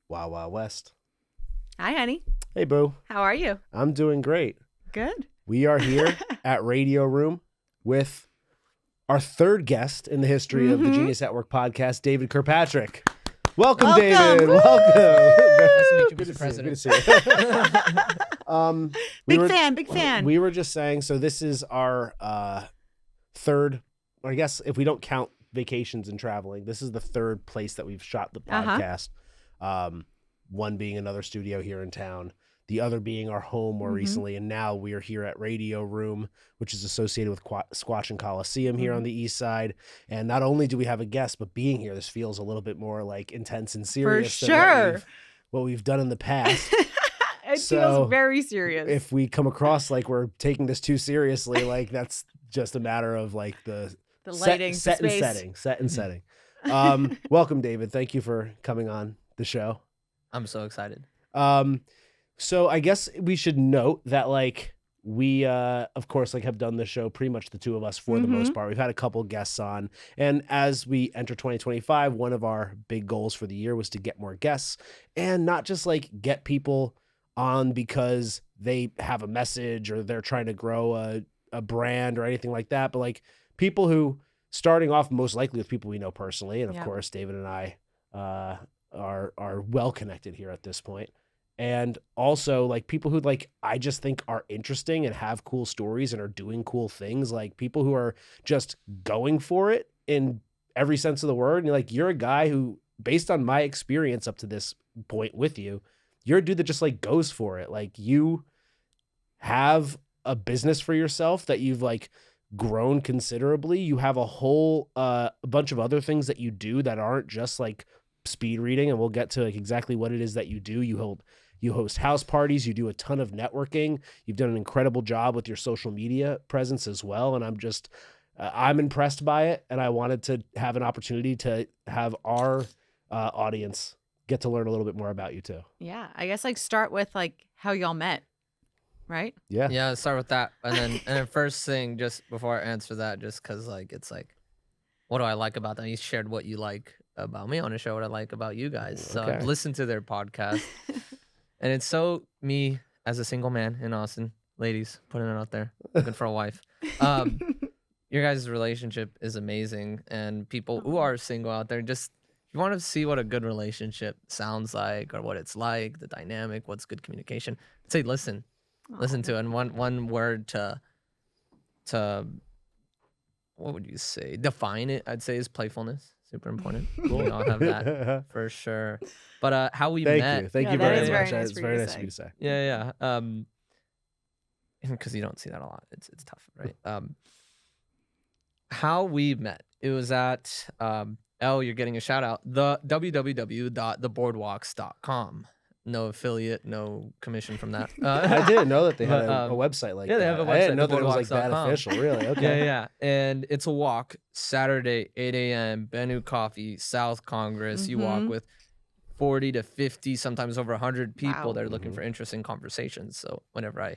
Wild Wild West. Hi, honey. Hey, boo. How are you? I'm doing great. Good. We are here at Radio Room with our third guest in the history of the Genius at Work podcast, David Kirkpatrick. Welcome. David. Woo! Welcome. Nice to meet you, Mr. President. Good to see you. Big fan. We were just saying, so this is our third, or I guess if we don't count vacations and traveling, this is the third place that we've shot the podcast. One being another studio here in town, the other being our home more recently, and now we are here at Radio Room, which is associated with Squatch and Coliseum here on the east side. And not only do we have a guest, but being here, this feels a little bit more like intense and serious For than sure. what we've done in the past. It feels very serious. If we come across like we're taking this too seriously, like that's just a matter of like the lighting, set space. and setting. Welcome, David. Thank you for coming on the show. I'm so excited. So I guess we should note that like we of course like have done the show pretty much the two of us for the most part. We've had a couple guests on, and as we enter 2025, one of our big goals for the year was to get more guests, and not just like get people on because they have a message or they're trying to grow a brand or anything like that, but like people who, starting off most likely with people we know personally, and of course David and I are well connected here at this point, and also like people who like I just think are interesting and have cool stories and are doing cool things, like people who are just going for it in every sense of the word. And you're a guy who, based on my experience up to this point with you, you're a dude that just like goes for it. Like you have a business for yourself that you've like grown considerably. You have a whole bunch of other things that you do that aren't just like speed reading, and we'll get to like exactly what it is that you do. You host house parties, you do a ton of networking. You've done an incredible job with your social media presence as well, and I'm impressed by it, and I wanted to have an opportunity to have our audience get to learn a little bit more about you too. Yeah, I guess like start with like how y'all met, right? Yeah. Yeah, let's start with that. And then first thing, just before I answer that, just because like it's like, what do I like about them? You shared what you like about me on the show, what I like about you guys. So I've listened to their podcast. And it's so me as a single man in Austin, ladies, putting it out there, looking for a wife. Your guys' relationship is amazing. And people who are single out there, just if you want to see what a good relationship sounds like or what it's like, the dynamic, what's good communication, I'd say listen to it. And one word to what would you say? Define it, I'd say, is playfulness. Super important. We all have that for sure. But how we met. Thank you that very is much. very nice It's for very you to nice of say. you to say. Yeah. Because you don't see that a lot. It's tough, right? How we met. It was at you're getting a shout out. The www.theboardwalks.com. No affiliate, no commission from that. I didn't know that they had a website like that. they have a website. I didn't know that it was like that theboardwalks.com. official. Really? Okay. Yeah. And it's a walk Saturday, 8 a.m. Bennu Coffee, South Congress. You walk with 40 to 50, sometimes over 100 people Wow. that are looking for interesting conversations. So whenever I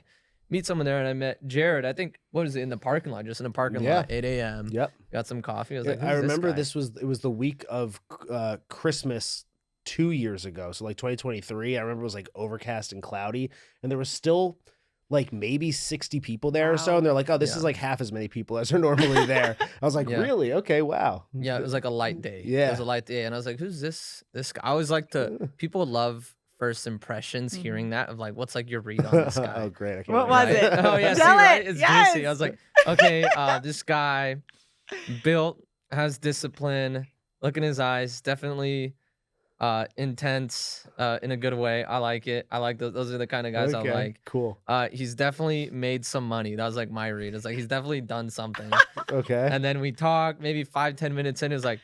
meet someone there, and I met Jared, I think, what was it, in the parking lot, just in the parking lot, 8 a.m. Yep. Got some coffee. I was like, I remember this guy? it was the week of Christmas 2 years ago. So like 2023, I remember it was like overcast and cloudy, and there was still like maybe 60 people there or so. And they're like, oh, this is like half as many people as are normally there. I was like, really? Okay, wow. Yeah, it was like a light day. Yeah. It was a light day. And I was like, who's this guy? I always like people love first impressions, hearing that of like, what's like your read on this guy? Oh, great. I can't What wait. was it? Oh yeah, see, Tell right? it. It's Yes. juicy. I was like, okay, this guy built, has discipline, look in his eyes, definitely intense in a good way. I like it. I like those are the kind of guys I like. Cool. He's definitely made some money. That was like my read. It's like he's definitely done something. Okay. And then we talked maybe 5-10 minutes in. It was like,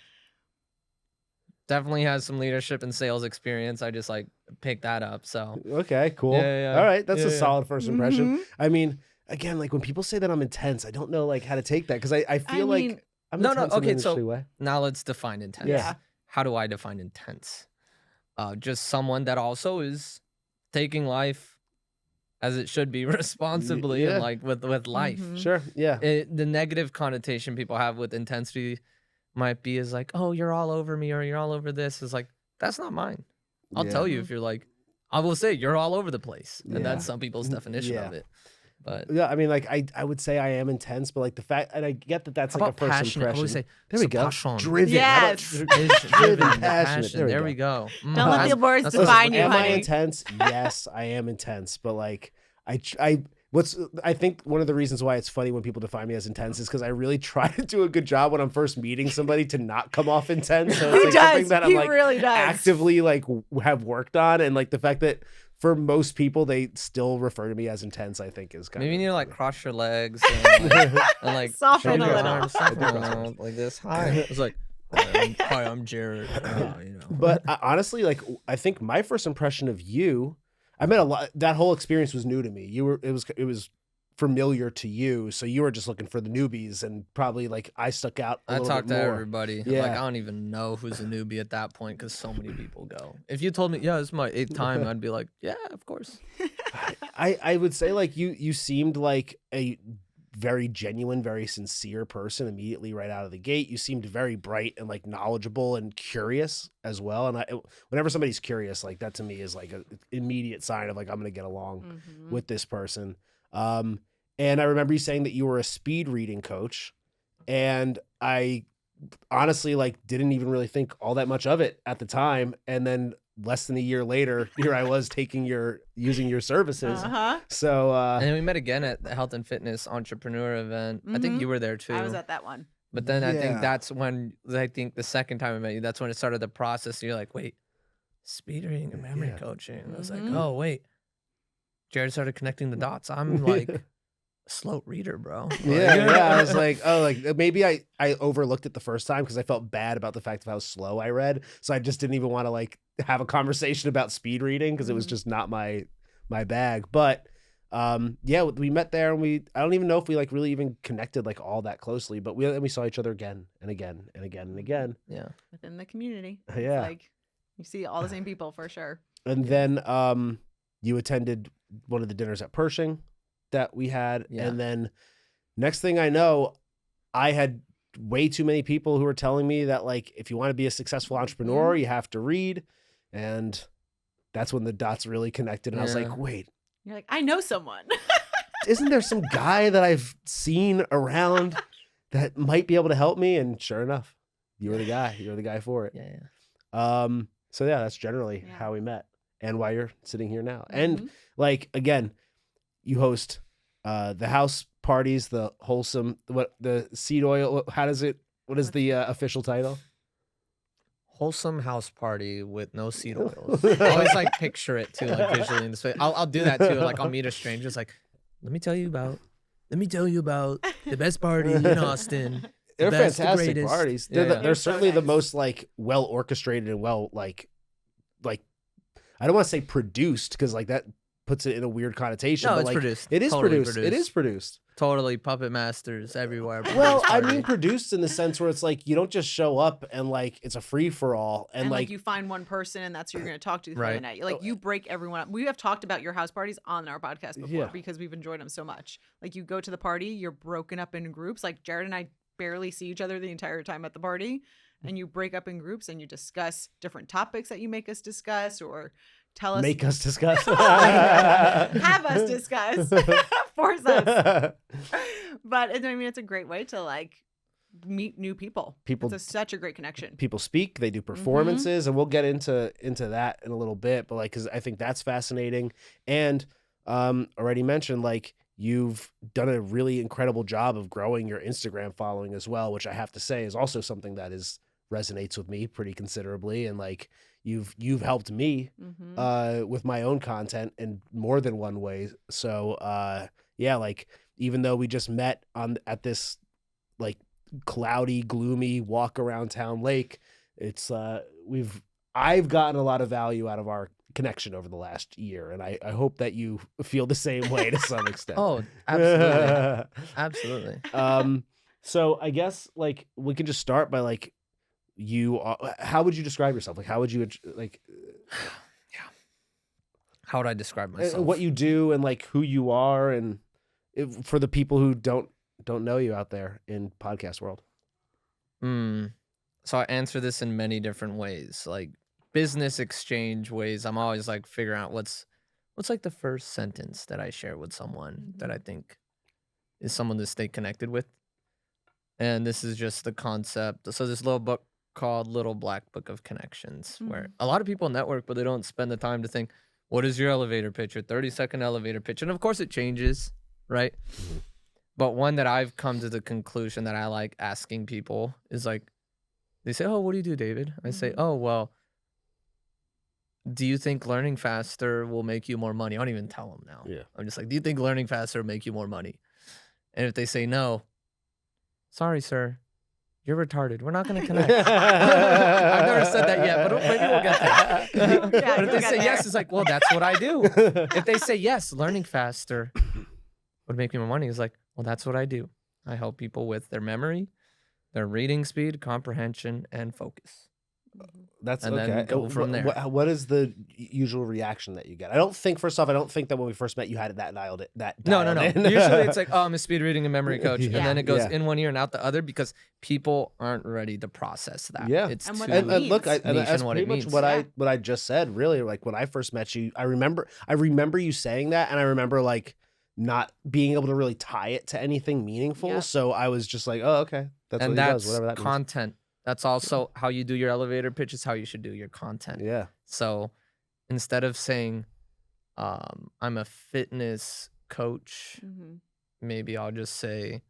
definitely has some leadership and sales experience. I just like picked that up. So Okay, cool. Yeah. All right, that's a Yeah. solid first impression. I mean, again, like when people say that I'm intense, I don't know like how to take that, because I feel mean, like I'm no, intense in okay, an so- interesting way. now let's define intense. Yeah. How do I define intense? Just someone that also is taking life as it should be responsibly yeah. and like with life. Sure. Yeah. The negative connotation people have with intensity might be is like, oh, you're all over me or you're all over this. Is like, that's not mine. I'll tell you if you're like, I will say you're all over the place, and that's some people's definition of it. But yeah, I mean, like I would say I am intense, but like the fact, and I get that that's like a first passionate? impression. I would say There we go. passion. Driven. Yes. Driven, passionate. There we go. Don't let the words That's define you, Am I honey. intense? Yes, I am intense, but like I think one of the reasons why it's funny when people define me as intense is because I really try to do a good job when I'm first meeting somebody to not come off intense. So it's like something that I'm like really does. actively like have worked on, and like the fact that for most people they still refer to me as intense, I think is kind maybe of you need to like cross your legs and like Soften show a your little. arms, like this. Hi, it's like hi, I'm Jared. You know. But honestly, like I think my first impression of you, I met a lot. That whole experience was new to me. It was familiar to you, so you were just looking for the newbies, and probably like I stuck out. I talked to more. everybody. Yeah. Like I don't even know who's a newbie at that point because so many people go. If you told me, yeah, it's my 8th time, I'd be like, yeah, of course. I would say like you seemed like a very genuine, very sincere person immediately right out of the gate. You seemed very bright and like knowledgeable and curious as well. And whenever somebody's curious, like that to me is like an immediate sign of like I'm gonna get along with this person. And I remember you saying that you were a speed reading coach, and I honestly like didn't even really think all that much of it at the time. And then less than a year later, here I was using your services. So and then we met again at the health and fitness entrepreneur event. I think you were there too. I was at that one. But then I think that's when the second time I met you, that's when it started the process. You're like, wait, speed reading and memory coaching. And I was like, oh wait. Jared started connecting the dots. I'm like a slow reader, bro. Yeah. I was like, oh, like maybe I overlooked it the first time because I felt bad about the fact of how slow I read. So I just didn't even want to like have a conversation about speed reading because it was just not my bag. But yeah, we met there, and I don't even know if we like really even connected like all that closely, but we saw each other again and again and again and again. Yeah. Within the community. Yeah. It's like you see all the same people for sure. And then you attended one of the dinners at Pershing that we had. Yeah. And then next thing I know, I had way too many people who were telling me that like, if you want to be a successful entrepreneur, you have to read. And that's when the dots really connected. And I was like, wait, You're like, I know someone. isn't there some guy that I've seen around that might be able to help me? And sure enough, you were the guy. You're the guy for it. Yeah. So yeah, that's generally how we met and why you're sitting here now. And like, again, you host the house parties, the wholesome, the seed oil. What is the official title? Wholesome house party with no seed oils. I always like picture it too, like visually in this way. I'll do that too. Like I'll meet a stranger. It's like, let me tell you about the best party in Austin. They're best, fantastic the parties. Yeah, They're certainly the most like well orchestrated and well like I don't want to say produced because like that puts it in a weird connotation. No, but it's like, produced. It is Totally produced. It is produced. Totally puppet masters everywhere. Well, I mean produced in the sense where it's like you don't just show up and like it's a free for all and like you find one person and that's who you're going to talk to for the Right. night. Like you break everyone up. We have talked about your house parties on our podcast before because we've enjoyed them so much. Like you go to the party, you're broken up in groups. Like Jared and I barely see each other the entire time at the party, and you break up in groups and you discuss different topics that you make us discuss or tell us. Make us discuss. Have us discuss. Force us. But I mean, it's a great way to like meet new people. It's such a great connection. People speak, they do performances, and we'll get into that in a little bit. But like, because I think that's fascinating, and already mentioned like you've done a really incredible job of growing your Instagram following as well, which I have to say is also something that resonates with me pretty considerably, and like you've helped me with my own content in more than one way. So yeah, like even though we just met at this like cloudy, gloomy walk around town lake, it's I've gotten a lot of value out of our connection over the last year, and I hope that you feel the same way to some extent. Oh, absolutely. Absolutely. So I guess like we can just start by like how would you describe yourself? Like how would you like how would I describe myself? What you do and like who you are, and for the people who don't know you out there in podcast world. So I answer this in many different ways. Like business exchange ways, I'm always like figuring out what's like the first sentence that I share with someone that I think is someone to stay connected with. And this is just the concept. So this little book called Little Black Book of Connections, where a lot of people network, but they don't spend the time to think, what is your elevator pitch, your 30-second elevator pitch? And of course it changes, right? But one that I've come to the conclusion that I like asking people is like, they say, oh, what do you do, David? I say, oh, well, do you think learning faster will make you more money? I don't even tell them now. Yeah. I'm just like, do you think learning faster will make you more money? And if they say no, sorry, sir, you're retarded. We're not going to connect. I've never said that yet, but maybe we'll get there. But if they say yes, it's like, well, that's what I do. If they say yes, learning faster would make me more money, it's like, well, that's what I do. I help people with their memory, their reading speed, comprehension, and focus. That's and okay. Then go from there. What is the usual reaction that you get? I don't think that when we first met you had that dialed it. No. Usually it's like, oh, I'm a speed reading and memory coach, and then it goes in one ear and out the other because people aren't ready to process that. Yeah, it's and too look, that's pretty much what I just said. Really, like when I first met you, I remember you saying that, and I remember like not being able to really tie it to anything meaningful. Yep. So I was just like, oh, okay, that's what he does. Whatever that means. Content. That's also how you do your elevator pitch is how you should do your content. Yeah. So instead of saying, I'm a fitness coach, maybe I'll just say,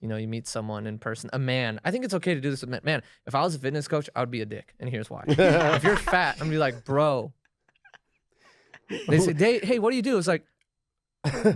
you meet someone in person, a man. I think it's okay to do this with men. Man, if I was a fitness coach, I would be a dick. And here's why. If you're fat, I'm going to be like, bro. They say, hey, what do you do? It's like,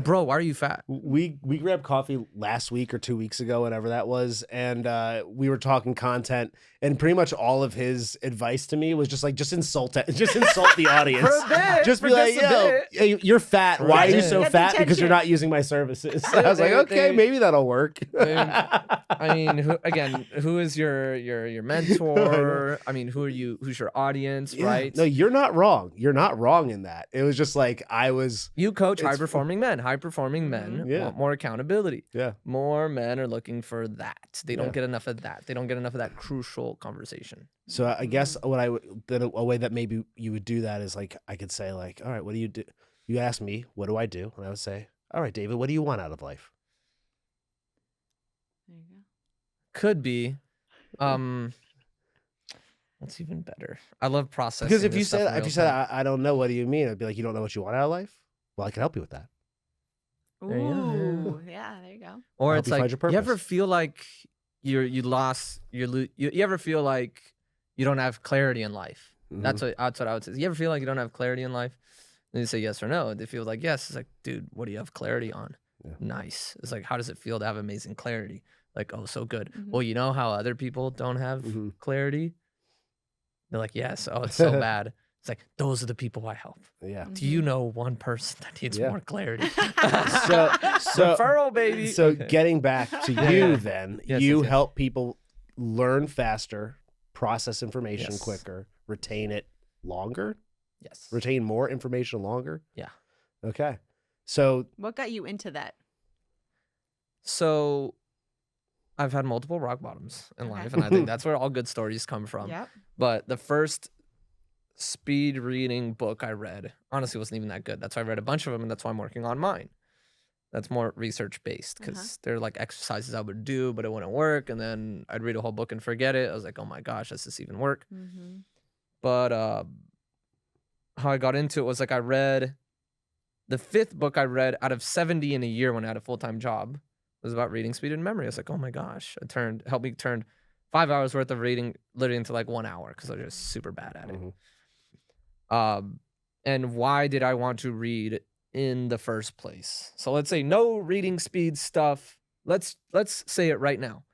bro, why are you fat? We grabbed coffee last week or 2 weeks ago, whatever that was, and we were talking content, and pretty much all of his advice to me was just insult the audience. For a bit, just be like, yo, you're fat. Why are you so fat? Because you're not using my services. I was like, okay, maybe that'll work. I mean, who is your mentor? I mean, who's your audience, right? No, you're not wrong. You're not wrong in that. It was just like you coach high-performing men. High-performing men want more accountability. Yeah. More men are looking for that. They don't get enough of that. They don't get enough of that crucial conversation. So I guess a way that maybe you would do that is like, I could say like, all right, what do you do? You ask me, what do I do? And I would say, all right, David, what do you want out of life? There you go. Could be. That's even better. I love processing. Because if you said, I don't know, what do you mean? I'd be like, you don't know what you want out of life? Well, I can help you with that. Ooh, yeah, there you go. Or it's like, you ever feel like you ever feel like you don't have clarity in life? That's what I would say. You ever feel like you don't have clarity in life? And you say yes or no. They feel like yes. It's like, dude, what do you have clarity on? Yeah. Nice. It's like, how does it feel to have amazing clarity? Like, oh, so good. Well, you know how other people don't have clarity? They're like, yes. Oh, it's so bad. It's like, those are the people I help. Yeah. Do you know one person that needs more clarity? so referral, baby. So getting back to you then, you help people learn faster, process information quicker, retain it longer? Yes. Retain more information longer? Yeah. Okay. So what got you into that? So I've had multiple rock bottoms in life, and I think that's where all good stories come from. Yep. But the first speed reading book I read honestly wasn't even that good. That's why I read a bunch of them, and that's why I'm working on mine. That's more research based because they're like exercises I would do, but it wouldn't work. And then I'd read a whole book and forget it. I was like, oh my gosh, does this even work? But how I got into it was like I read the 5th book I read out of 70 in a year when I had a full-time job. It was about reading speed and memory. I was like, oh my gosh, helped me turn 5 hours worth of reading literally into like 1 hour because I was just super bad at it. And why did I want to read in the first place? So let's say no reading speed stuff. Let's say it right now.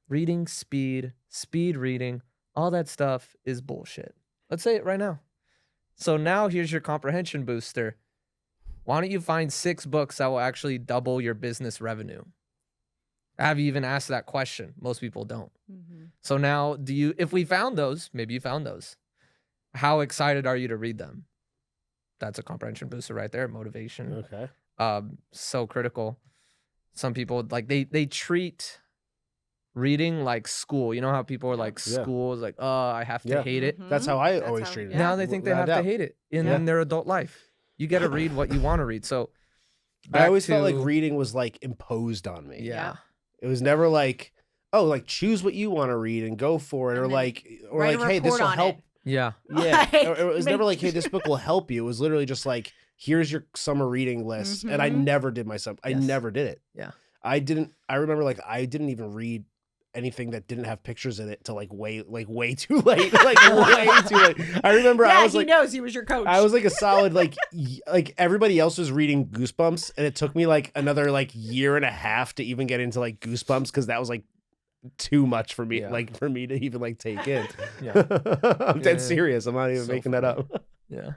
Reading speed reading, all that stuff is bullshit. Let's say it right now. So now here's your comprehension booster. Why don't you find 6 books that will actually double your business revenue? Have you even asked that question? Most people don't. So now if we found those, maybe you found those. How excited are you to read them? That's a comprehension booster right there. Motivation. Okay. So critical. Some people like they treat reading like school. You know how people are like, school is like, oh, I have to hate it. That's how I always treated it. Now they think they have to hate it in their adult life. You get to read what you want to read. So I always felt like reading was like imposed on me. Yeah. It was never like, oh, like choose what you want to read and go for it, or like, hey, this will help. Yeah. Yeah. It was never like, hey, this book will help you. It was literally just like, here's your summer reading list. And I never did my summer. I never did it. Yeah. I remember like, I didn't even read anything that didn't have pictures in it till like way too late. Way too late. I remember I was he like, knows he was your coach. I was like a solid, like everybody else was reading Goosebumps, and it took me like another like year and a half to even get into like Goosebumps, because that was like too much for me, like for me to even like take in. I'm dead serious. I'm not even making that up. Yeah.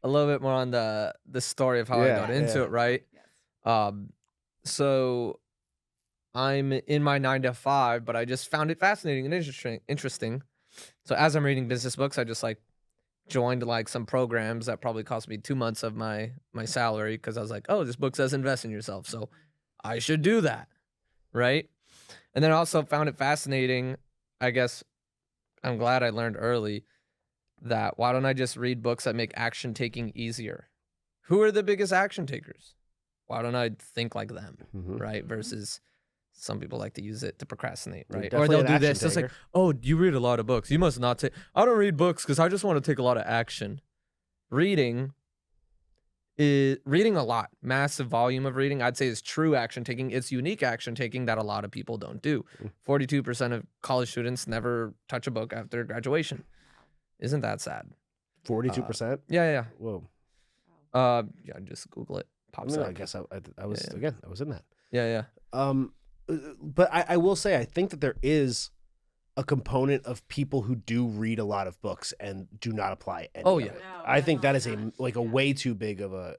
A little bit more on the story of how I got into it, right? So I'm in my 9 to 5, but I just found it fascinating and interesting. So as I'm reading business books, I just like joined like some programs that probably cost me 2 months of my salary, because I was like, oh, this book says invest in yourself, so I should do that, right? And then I also found it fascinating. I guess I'm glad I learned early that why don't I just read books that make action taking easier? Who are the biggest action takers? Why don't I think like them, right? Versus some people like to use it to procrastinate, right? Or they'll do this. It's like, oh, you read a lot of books. You must not take. I don't read books because I just want to take a lot of action. Reading a lot, massive volume of reading, I'd say is true action taking. It's unique action taking that a lot of people don't do. 42% of college students never touch a book after graduation. Isn't that sad? 42%? Yeah. Whoa. Yeah, just Google it. Pops up. I guess I was again. I was in that. Yeah. But I will say, I think that there is a component of people who do read a lot of books and do not apply any of it. I think that is a way too big of a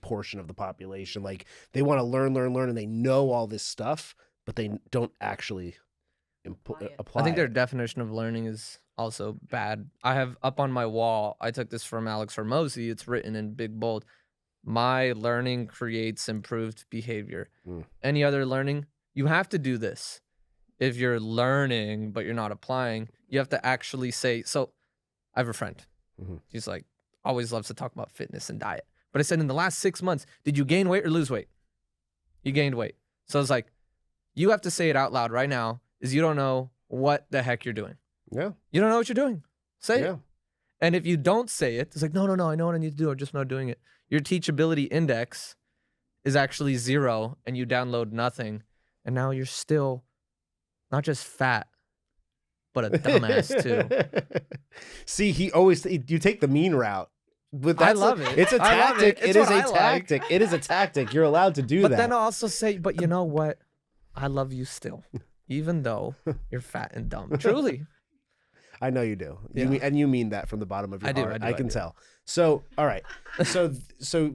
portion of the population. Like, they want to learn, and they know all this stuff, but they don't actually apply. I think their definition of learning is also bad. I have up on my wall, I took this from Alex Hormozy. It's written in big bold. My learning creates improved behavior. Any other learning, you have to do this. If you're learning but you're not applying, you have to actually say. So I have a friend. He's like, always loves to talk about fitness and diet. But I said, in the last 6 months, did you gain weight or lose weight? You gained weight. So I was like, you have to say it out loud right now, is you don't know what the heck you're doing. Yeah. You don't know what you're doing. Say it. And if you don't say it, it's like, no, I know what I need to do. I'm just not doing it. Your teachability index is actually 0, and you download nothing. And now you're still not just fat, but a dumbass too. See, you take the mean route. But I love it. It's a tactic. It is a tactic. It is a tactic. You're allowed to do that. But then I'll also say, but you know what? I love you still, even though you're fat and dumb. Truly. I know you do. You mean that from the bottom of your heart. I can tell. So, all right. So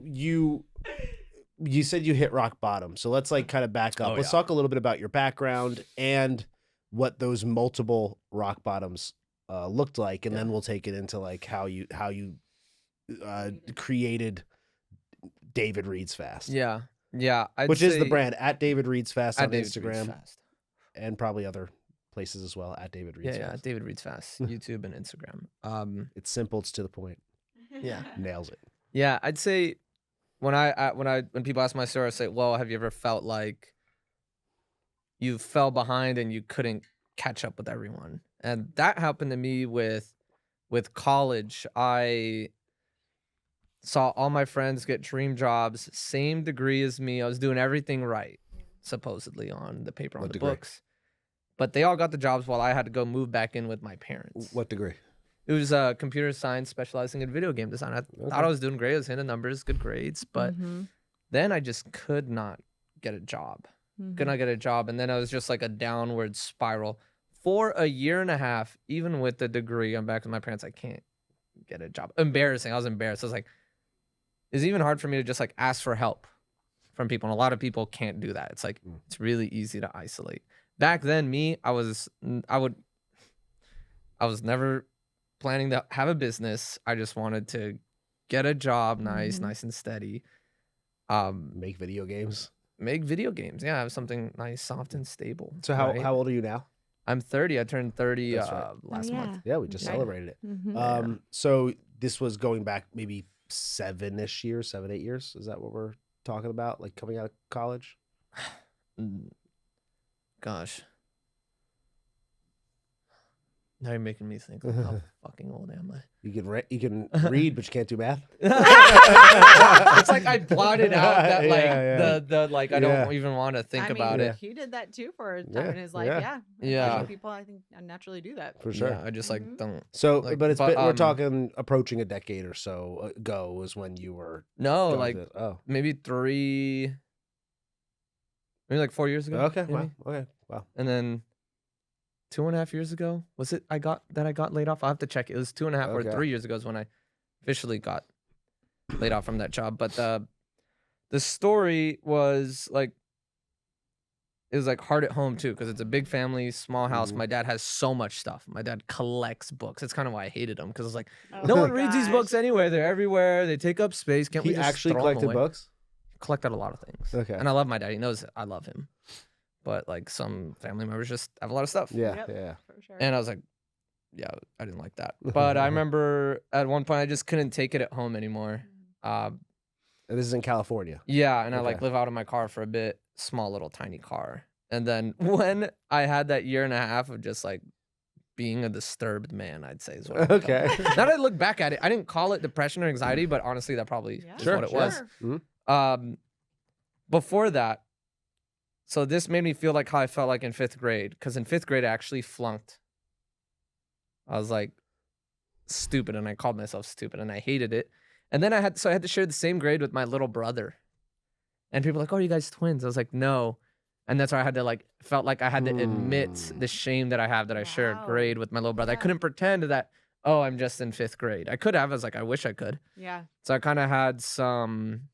you said you hit rock bottom. So let's like kind of back up. Let's talk a little bit about your background and what those multiple rock bottoms looked like, and then we'll take it into like how you created David Reads Fast. Yeah. Which is the brand at David Reads Fast on Instagram, and probably other places as well at David Reads Fast. David Reads Fast, YouTube and Instagram. It's simple, it's to the point. Yeah, nails it. Yeah, I'd say when people ask my story, I say, well, have you ever felt like you fell behind and you couldn't catch up with everyone? And that happened to me with college. I saw all my friends get dream jobs, same degree as me. I was doing everything right, supposedly on the paper, on the books. But they all got the jobs while I had to go move back in with my parents. What degree? It was computer science, specializing in video game design. I thought I was doing great. I was hitting numbers, good grades. But then I just could not get a job. Could not get a job. And then I was just like a downward spiral. For a year and a half, even with the degree, I'm back with my parents. I can't get a job. Embarrassing. I was embarrassed. I was like, it's even hard for me to just like ask for help from people. And a lot of people can't do that. It's like, it's really easy to isolate. Back then, I was never planning to have a business. I just wanted to get a job, nice and steady. Make video games. make video games. Yeah, have something nice, soft, and stable. So how old are you now? I'm 30. I turned 30 Right. last month. Yeah, we just Okay. celebrated it. Mm-hmm. So this was going back maybe 7-8 years. Is that what we're talking about? Like coming out of college? Gosh. Now you're making me think. Like, how fucking old am I? You can read, but you can't do math. It's like I blotted out that the like I don't even want to think about it. He did that too for a time in his life. Yeah. Yeah. People I think naturally do that. For sure. Yeah, I just like don't. So, like, but we're talking approaching a decade or so ago was when you were. No, like maybe 4 years ago. Okay. Maybe. Wow. Okay. Wow. And then 2.5 years ago, was it I got laid off? I'll have to check it. It was 2.5 or 3 years ago is when I officially got laid off from that job. But the story was like, it was like hard at home too, because it's a big family, small house. My dad has so much stuff. My dad collects books. That's kind of why I hated him, because it's like, no one reads these books anywhere. They're everywhere. They take up space. Can't we just actually throw them collected away? books? Collected a lot of things. Okay. And I love my dad. He knows I love him. But like some family members just have a lot of stuff. Yeah. For sure. And I was like, yeah, I didn't like that. But I remember at one point I just couldn't take it at home anymore. And this is in California. Yeah, and I like live out of my car for a bit, small little tiny car. And then when I had that 1.5 years of just like being a disturbed man, I'd say is what. Okay. Now that I look back at it, I didn't call it depression or anxiety, but honestly, that probably is what it was. Mm-hmm. Before that, so this made me feel like how I felt like in 5th grade, because in 5th grade I actually flunked. I was like stupid, and I called myself stupid, and I hated it. And then I had to share the same grade with my little brother, and people were like, "Oh, are you guys twins?" I was like, "No," and that's why I had to felt like I had to admit the shame that I have that I share a grade with my little brother. I couldn't pretend that, oh, I'm just in 5th grade. I could have. I was like, I wish I could. Yeah. So I kind of had some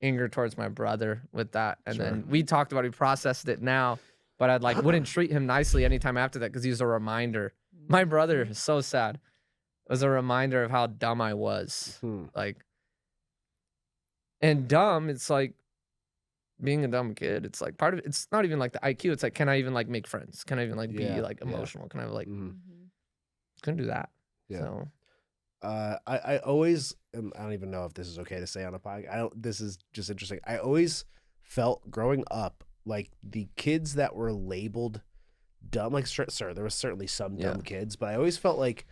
anger towards my brother with that, and then we talked about it, we processed it now, but I'd wouldn't treat him nicely anytime after that, because he was a reminder. My brother is so sad. It was a reminder of how dumb I was. And dumb, it's like being a dumb kid. It's like part of it, it's not even like the IQ. It's like, can I even make friends? Can I even be emotional? Can I couldn't do that. Yeah. So I always I don't even know if this is okay to say on a podcast. This is just interesting. I always felt growing up like the kids that were labeled dumb, like sure there was certainly some dumb kids, but I always felt like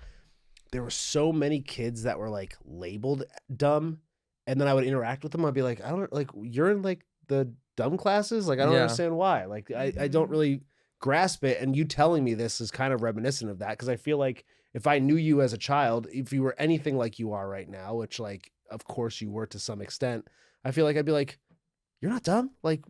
there were so many kids that were like labeled dumb, and then I would interact with them. I'd be like, I don't you're in the dumb classes. Like I don't understand why. Like I don't really grasp it. And you telling me this is kind of reminiscent of that, because I feel like if I knew you as a child, if you were anything like you are right now, which of course you were to some extent, I feel like I'd be like, you're not dumb. Like,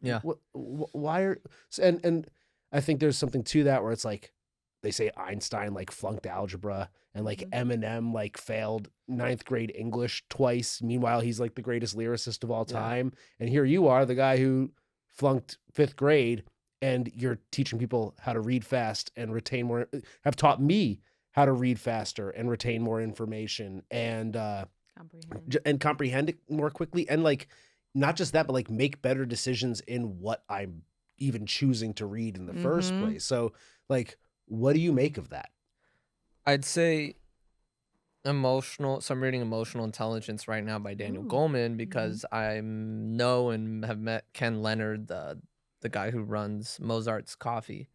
why are, and I think there's something to that where it's like, they say Einstein flunked algebra, and Eminem failed 9th grade English twice. Meanwhile, he's the greatest lyricist of all time. And here you are, the guy who flunked 5th grade, and you're teaching people how to read fast and retain more, have taught me how to read faster and retain more information and comprehend it more quickly. And not just that, but make better decisions in what I'm even choosing to read in the first place. So what do you make of that? I'd say emotional. So I'm reading Emotional Intelligence right now by Daniel Goleman, because I know and have met Ken Leonard, the guy who runs Mozart's Coffee.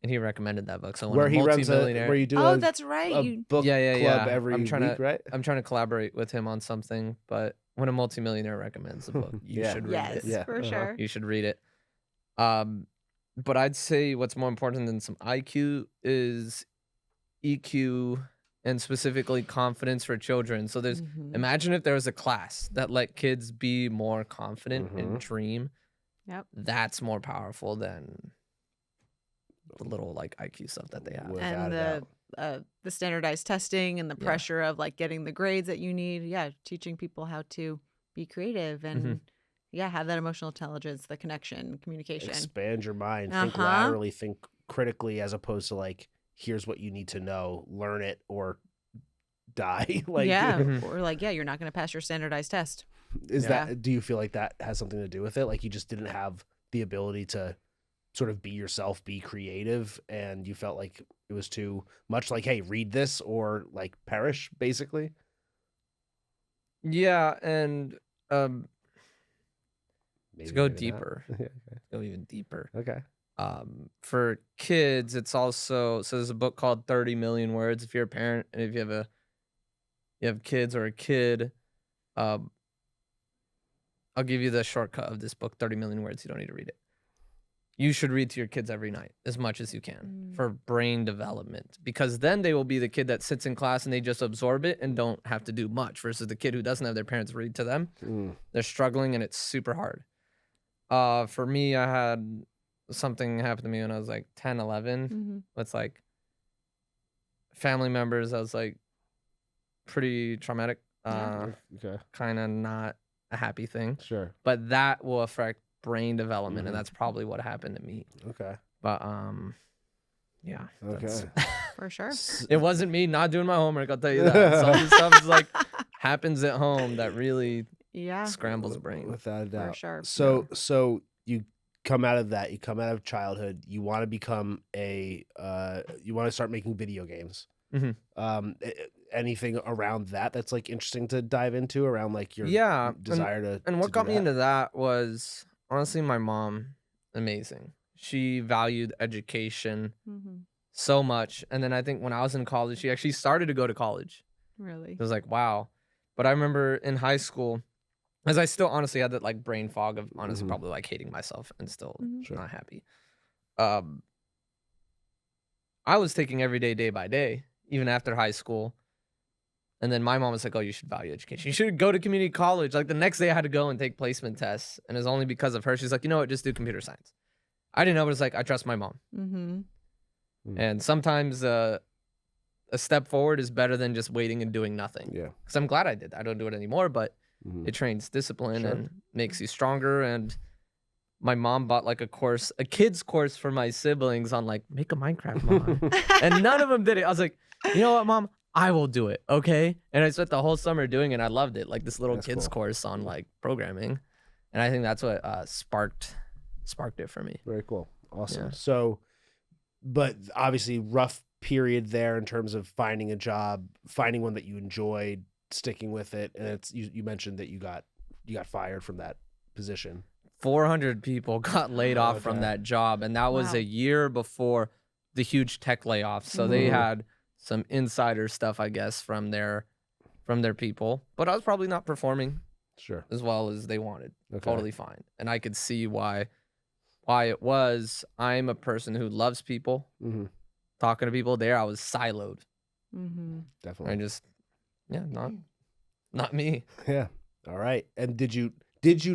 And he recommended that book. So where he runs where you do that's right. A book club every week, right? I'm trying to collaborate with him on something, but when a multimillionaire recommends a book, you should read it. Yes, for sure. You should read it. But I'd say what's more important than some IQ is EQ, and specifically confidence for children. So there's imagine if there was a class that let kids be more confident and dream. Yep. That's more powerful than the little IQ stuff that they have. And the standardized testing and the pressure of getting the grades that you need. Yeah, teaching people how to be creative and have that emotional intelligence, the connection, communication. Expand your mind, think laterally, think critically, as opposed to here's what you need to know, learn it or die. Or you're not going to pass your standardized test. Do you feel like that has something to do with it? Like you just didn't have the ability to sort of be yourself, be creative, and you felt like it was too much like, hey, read this or like perish, basically? Yeah, and Maybe, to go maybe deeper, okay. go even deeper. Okay. For kids, it's also, so there's a book called 30 Million Words. If you're a parent and if you have kids or a kid, I'll give you the shortcut of this book, 30 Million Words. You don't need to read it. You should read to your kids every night as much as you can for brain development, because then they will be the kid that sits in class and they just absorb it and don't have to do much, versus the kid who doesn't have their parents read to them. They're struggling and it's super hard. For me, I had something happen to me when I was like 10, 11. It's like family members. I was like pretty traumatic. Okay. Kind of not a happy thing. Sure. But that will affect brain development, and that's probably what happened to me. Okay. But yeah. Okay. For sure. It wasn't me not doing my homework, I'll tell you that. Some stuff is like happens at home that really scrambles brain. Without a doubt. For sure. So you come out of that, you come out of childhood, you want to become you want to start making video games. Anything around that's like interesting to dive into around like your desire and what got me into that was honestly my mom. Amazing. She valued education so much, and then I think when I was in college, she actually started to go to college. Really? It was like, wow. But I remember in high school, as I still honestly had that like brain fog of honestly probably like hating myself and still not happy. I was taking every day by day, even after high school. And then my mom was like, oh, you should value education. You should go to community college. Like the next day I had to go and take placement tests. And it was only because of her. She's like, you know what, just do computer science. I didn't know, but it's like, I trust my mom. And sometimes a step forward is better than just waiting and doing nothing. Yeah. Because I'm glad I did. I don't do it anymore, but it trains discipline and makes you stronger. And my mom bought like a kid's course for my siblings on like, make a Minecraft mod. And none of them did it. I was like, you know what, Mom? I will do it, okay? And I spent the whole summer doing it, and I loved it. Like this little kid's course on like programming. And I think that's what sparked it for me. Very cool. Awesome. Yeah. So, but obviously rough period there in terms of finding a job, finding one that you enjoyed, sticking with it. And it's you mentioned that you got fired from that position. 400 people got laid off from that job, and that was a year before the huge tech layoffs. So they had some insider stuff, I guess, from their people. But I was probably not performing as well as they wanted. Totally fine. And I could see why it was. I'm a person who loves people. Talking to people there, I was siloed. Definitely. I just, not me. Yeah. All right. And did you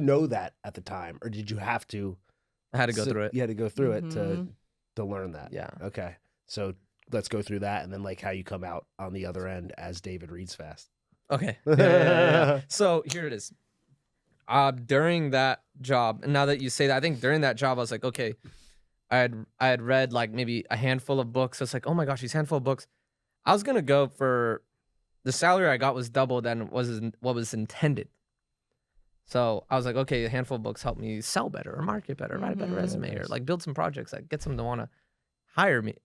know that at the time, or did you have to? I had to go through it. You had to go through it to learn that. Yeah. Okay. So let's go through that, and then like how you come out on the other end as David reads fast. Okay. Yeah. So here it is. During that job, and now that you say that, I think during that job, I was like, okay, I had read like maybe a handful of books. So it's like, oh my gosh, these handful of books. I was gonna go for the salary I got was double than what was intended. So I was like, okay, a handful of books help me sell better or market better, write a better resume, or like build some projects that get someone to want to hire me.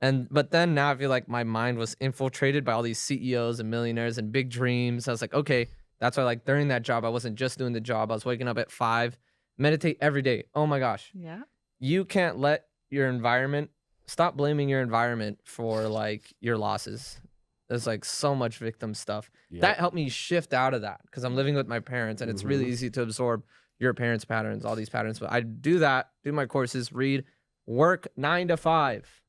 But then now I feel like my mind was infiltrated by all these CEOs and millionaires and big dreams. I was like, okay, that's why like during that job, I wasn't just doing the job. I was waking up at 5, meditate every day. Oh my gosh. Yeah. You can't let your environment, stop blaming your environment for like your losses. There's like so much victim stuff. That helped me shift out of that because I'm living with my parents, and it's really easy to absorb your parents' patterns, all these patterns. But I do that, do my courses, read, work 9 to 5.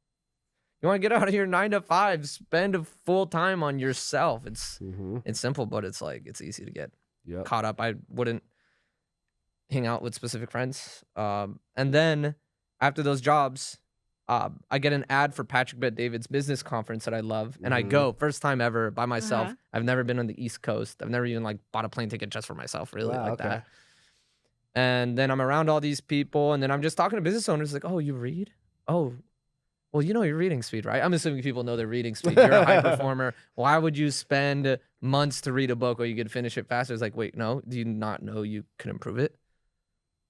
You want to get out of your 9 to 5, spend a full time on yourself. It's simple, but it's like it's easy to get caught up. I wouldn't hang out with specific friends. And then after those jobs, I get an ad for Patrick Bet-David's business conference that I love, and I go first time ever by myself. I've never been on the East Coast. I've never even like bought a plane ticket just for myself, really that. And then I'm around all these people, and then I'm just talking to business owners like, "Oh, you read? Oh, well, you know your reading speed, right? I'm assuming people know their reading speed. You're a high performer. Why would you spend months to read a book or you could finish it faster? It's like, wait, no, do you not know you can improve it?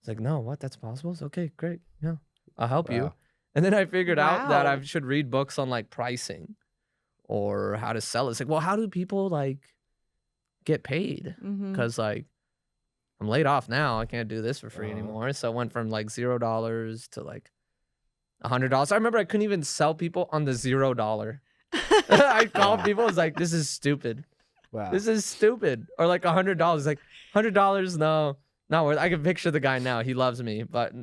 It's like, no, what? That's possible? It's okay, great. Yeah, I'll help you. And then I figured out that I should read books on like pricing or how to sell it. It's like, well, how do people like get paid? Because like I'm laid off now. I can't do this for free anymore. So I went from like $0 to like $100. I remember I couldn't even sell people on the $0. I called people. I was like, this is stupid. Wow. This is stupid. Or like $100. Like $100, no, not worth it. I can picture the guy now. He loves me, but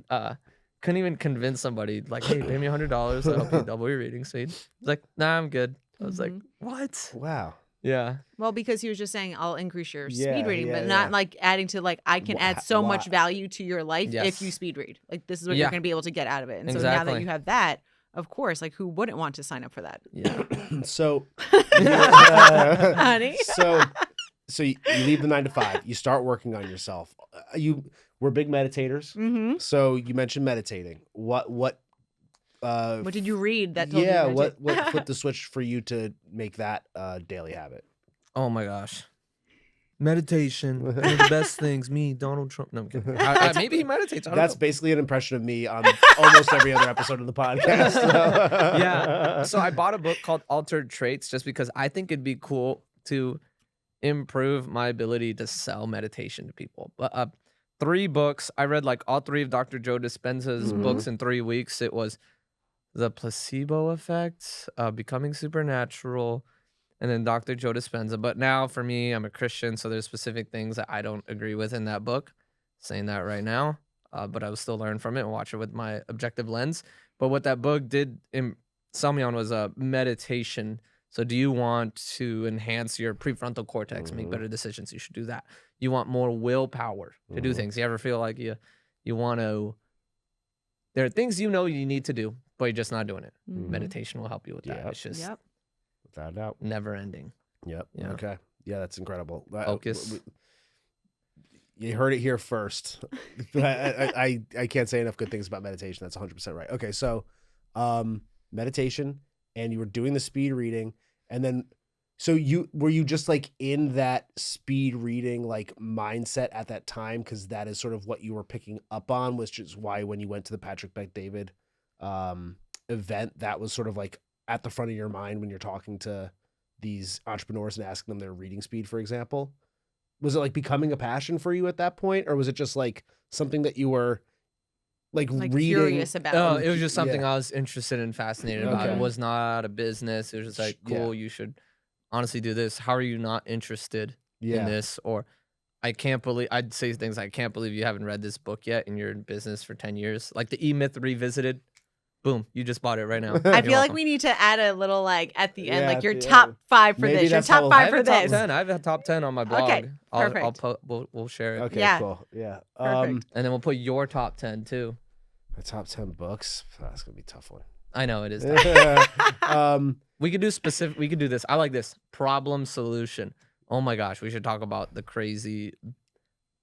couldn't even convince somebody like, hey, pay me $100. I'll help you double your reading speed. It's like, nah, I'm good. I was like, what? Wow. Yeah. Well, because he was just saying, I'll increase your speed reading, but not like adding to like, I can add so much value to your life if you speed read. Like, this is what you're going to be able to get out of it. And so now that you have that, of course, like, who wouldn't want to sign up for that? Yeah. So, honey. So you leave the 9 to 5. You start working on yourself. We're big meditators. So you mentioned meditating. What did you read that told you what flipped the switch for you to make that a daily habit? Oh my gosh. Meditation. One of the best things. Me, Donald Trump. No, I'm kidding. Maybe he meditates. That's basically an impression of me on almost every other episode of the podcast. So. Yeah. So I bought a book called Altered Traits just because I think it'd be cool to improve my ability to sell meditation to people. But 3 books. I read like all 3 of Dr. Joe Dispenza's books in 3 weeks. It was The Placebo Effect, Becoming Supernatural, and then Dr. Joe Dispenza. But now for me, I'm a Christian, so there's specific things that I don't agree with in that book. Saying that right now, but I will still learn from it and watch it with my objective lens. But what that book did sell me on was a meditation. So do you want to enhance your prefrontal cortex, make better decisions? You should do that. You want more willpower to do things. You ever feel like you want to, there are things you know you need to do, but you're just not doing it. Meditation will help you with that. It's just without a doubt, never ending. Yep. Yeah. Okay. Yeah, that's incredible. Focus. You heard it here first. I can't say enough good things about meditation. That's 100% right. Okay, so meditation, and you were doing the speed reading, and then so were you just like in that speed reading like mindset at that time, because that is sort of what you were picking up on, which is why when you went to the Patrick Bet-David event, that was sort of like at the front of your mind when you're talking to these entrepreneurs and asking them their reading speed, for example. Was it like becoming a passion for you at that point, or was it just like something that you were like reading? Curious about? Oh, it was just something I was interested and fascinated about. It was not a business. It was just like, cool, you should honestly do this. How are you not interested in this? Or I'd say things like, I can't believe you haven't read this book yet and you're in business for 10 years. Like the E-Myth Revisited. Boom, you just bought it right now. I feel like we need to add a little like at the end, like your top 5 for this, your top 5 for this. I have a top 10 on my blog. Okay, perfect. We'll share it. Okay, cool. Yeah. Perfect. And then we'll put your top 10 too. My top 10 books. That's gonna be a tough one. I know it is. We could do specific. We could do this. I like this problem solution. Oh my gosh, we should talk about the crazy,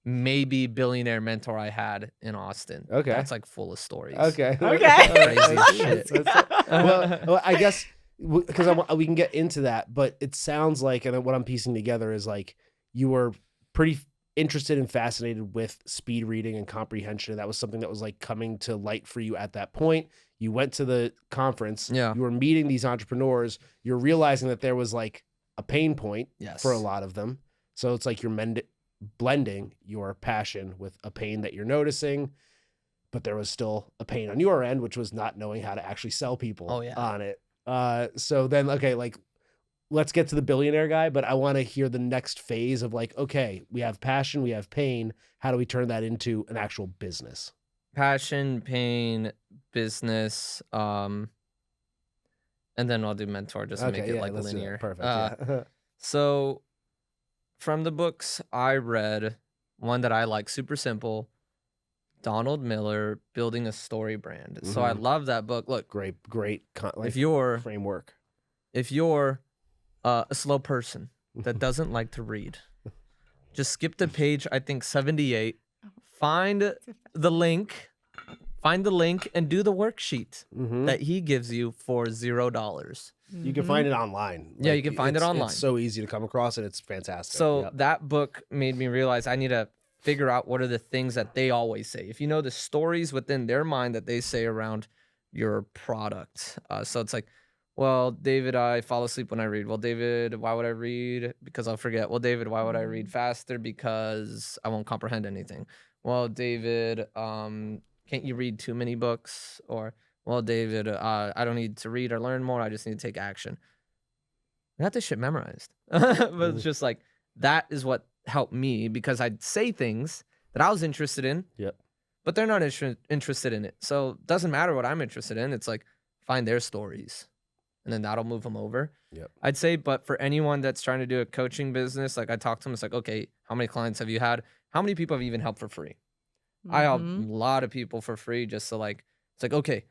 maybe billionaire mentor I had in Austin. Okay, that's like full of stories. Okay. Crazy shit. Well, I guess because we can get into that, but it sounds like, and what I'm piecing together is like you were pretty interested and fascinated with speed reading and comprehension. And that was something that was like coming to light for you at that point. You went to the conference. Yeah. You were meeting these entrepreneurs. You're realizing that there was like a pain point for a lot of them. So it's like you're blending your passion with a pain that you're noticing, but there was still a pain on your end, which was not knowing how to actually sell people on it. So then, okay, like let's get to the billionaire guy, but I want to hear the next phase of like, okay, we have passion, we have pain. How do we turn that into an actual business? Passion, pain, business, and then I'll do mentor just to make it like linear. Perfect. So from the books I read, one that I like, super simple, Donald Miller, Building a Story Brand. So I love that book. Look, great if you're framework. If you're a slow person that doesn't like to read, just skip to page, I think 78. Find the link find the link and do the worksheet that he gives you for $0. You can find it online. Yeah, you can find it online. It's so easy to come across, and it's fantastic. So that book made me realize I need to figure out what are the things that they always say. If you know the stories within their mind that they say around your product. So it's like, well, David, I fall asleep when I read. Well, David, why would I read? Because I'll forget. Well, David, why would I read faster? Because I won't comprehend anything. Well, David, can't you read too many books? Or, well, David, I don't need to read or learn more. I just need to take action. I got this shit memorized. But it's just like, that is what helped me because I'd say things that I was interested in, but they're not interested in it. So it doesn't matter what I'm interested in. It's like, find their stories and then that'll move them over. I'd say, but for anyone that's trying to do a coaching business, like I talk to them, it's like, okay, how many clients have you had? How many people have you even helped for free? I help a lot of people for free just so like, it's like, okay,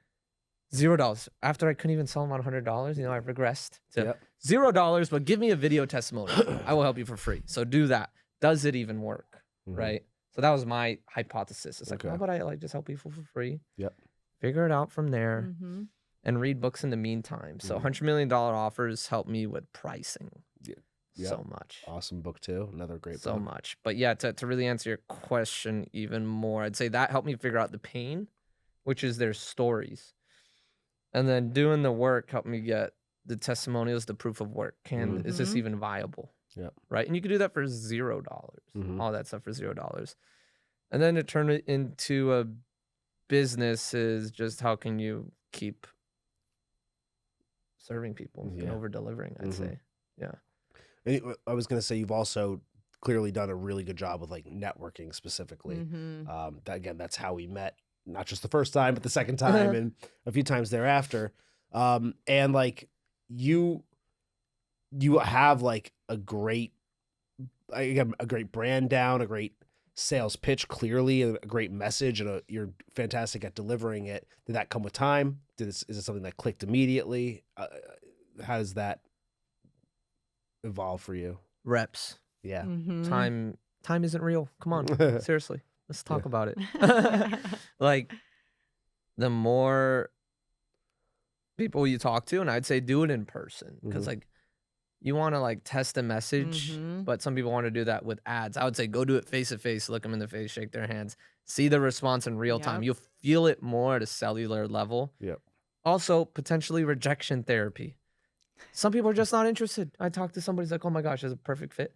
$0. After I couldn't even sell them on $100, you know, I've regressed to $0, but give me a video testimonial. I will help you for free. So do that. Does it even work? Right? So that was my hypothesis. It's like, how about I like just help people for free? Figure it out from there and read books in the meantime. So $100 million offers helped me with pricing so much. Awesome book too. Another great book. So much. But yeah, to really answer your question even more, I'd say that helped me figure out the pain, which is their stories. And then doing the work helped me get the testimonials, the proof of work. Is this even viable? Right. And you can do that for $0. All that stuff for $0. And then to turn it into a business is just how can you keep serving people and over delivering, I'd say. And I was going to say, you've also clearly done a really good job with like networking specifically. That's how we met, not just the first time, but the second time and a few times thereafter. And like you have like a great brand down, a great sales pitch, clearly a great message, and you're fantastic at delivering it. Did that come with time? Is it something that clicked immediately? How does that evolve for you? Reps. Time isn't real. Come on. Seriously. Let's talk about it. Like the more people you talk to, and I'd say do it in person because like you want to like test a message, but some people want to do that with ads. I would say go do it face to face, look them in the face, shake their hands, see the response in real time. You'll feel it more at a cellular level. Also, potentially rejection therapy. Some people are just not interested. I talk to somebody who's like, oh my gosh, it's a perfect fit.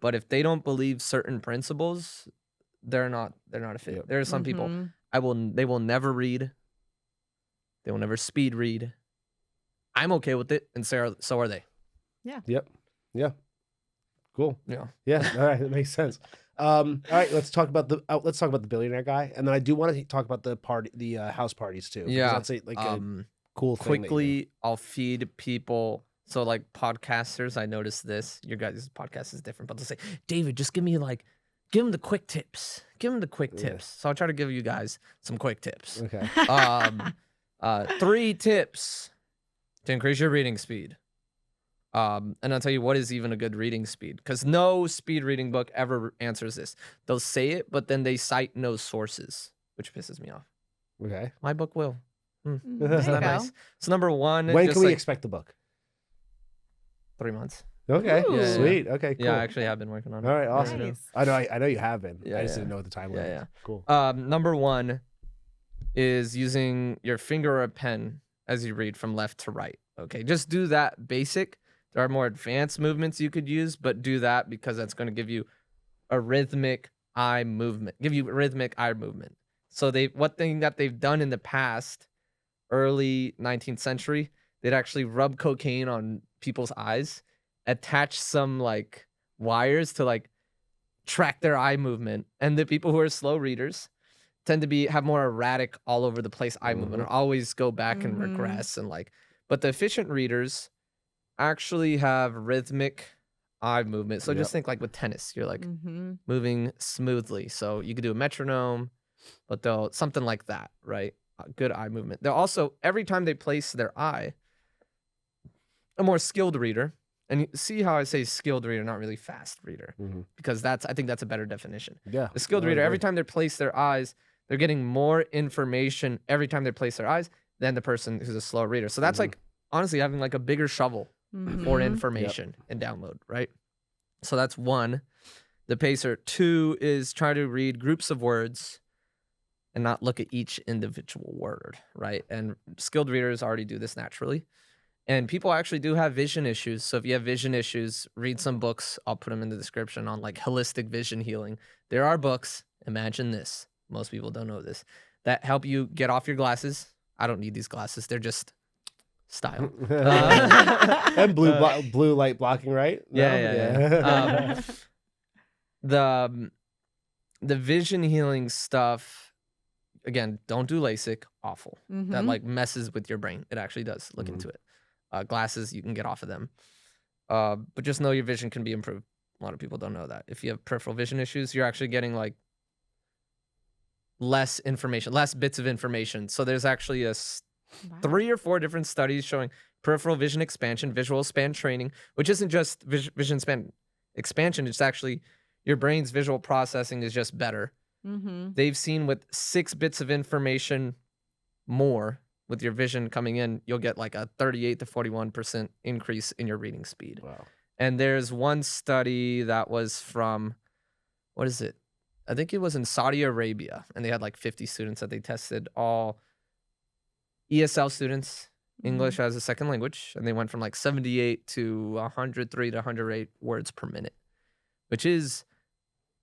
But if they don't believe certain principles, they're not a fit. There are some people they will never read. They will never speed read. I'm okay with it, and so are they. Cool. All right, that makes sense. All right, let's talk about the billionaire guy, and then I do want to talk about the house parties too. That's a cool thing. Quickly, I'll feed people. So like podcasters, I noticed this. Your guys' podcast is different, but they'll say, David, just give them the quick tips. Give them the quick tips. So I'll try to give you guys some quick tips. Okay. 3 tips to increase your reading speed. And I'll tell you what is even a good reading speed, because no speed reading book ever answers this. They'll say it, but then they cite no sources, which pisses me off. Okay. My book will. Isn't that nice? So number 1. When can we expect the book? 3 months. Okay. Sweet. Okay, cool. Yeah, I actually have been working on it. All right, awesome. Nice. I know you have been. I just didn't know what the timeline was. Cool. Number 1 is using your finger or a pen as you read from left to right. Okay, just do that basic. There are more advanced movements you could use, but do that because that's going to give you a rhythmic eye movement. So what thing that they've done in the past, early 19th century, they'd actually rub cocaine on people's eyes, attach some like wires to like track their eye movement, and the people who are slow readers tend to have more erratic, all over the place eye movement, or always go back and regress, and like. But the efficient readers actually have rhythmic eye movement. So just think like with tennis, you're like moving smoothly. So you could do a metronome, but something like that, right? Good eye movement. They'll also, every time they place their eye, a more skilled reader, and you see how I say skilled reader, not really fast reader, because I think that's a better definition. Yeah. The skilled reader, every time they place their eyes, they're getting more information every time they place their eyes than the person who's a slow reader. So that's like honestly having like a bigger shovel for information and download, right? So that's 1, the pacer. 2 is try to read groups of words and not look at each individual word, right? And skilled readers already do this naturally. And people actually do have vision issues. So if you have vision issues, read some books. I'll put them in the description on like holistic vision healing. There are books, imagine this, most people don't know this, that help you get off your glasses. I don't need these glasses. They're just style. And blue light blocking, right? Yeah. The vision healing stuff, again, don't do LASIK. Awful. That like messes with your brain. It actually does. Look into it. Glasses, you can get off of them. But just know your vision can be improved. A lot of people don't know that. If you have peripheral vision issues, you're actually getting like less information, less bits of information. So there's actually 3 or 4 different studies showing peripheral vision expansion, visual span training, which isn't just vision span expansion. It's actually your brain's visual processing is just better. They've seen with 6 bits of information more with your vision coming in, you'll get like a 38 to 41% increase in your reading speed. Wow. And there's one study that was from, what is it? I think it was in Saudi Arabia, and they had like 50 students that they tested, all ESL students, English as a second language, and they went from like 78 to 103 to 108 words per minute, which is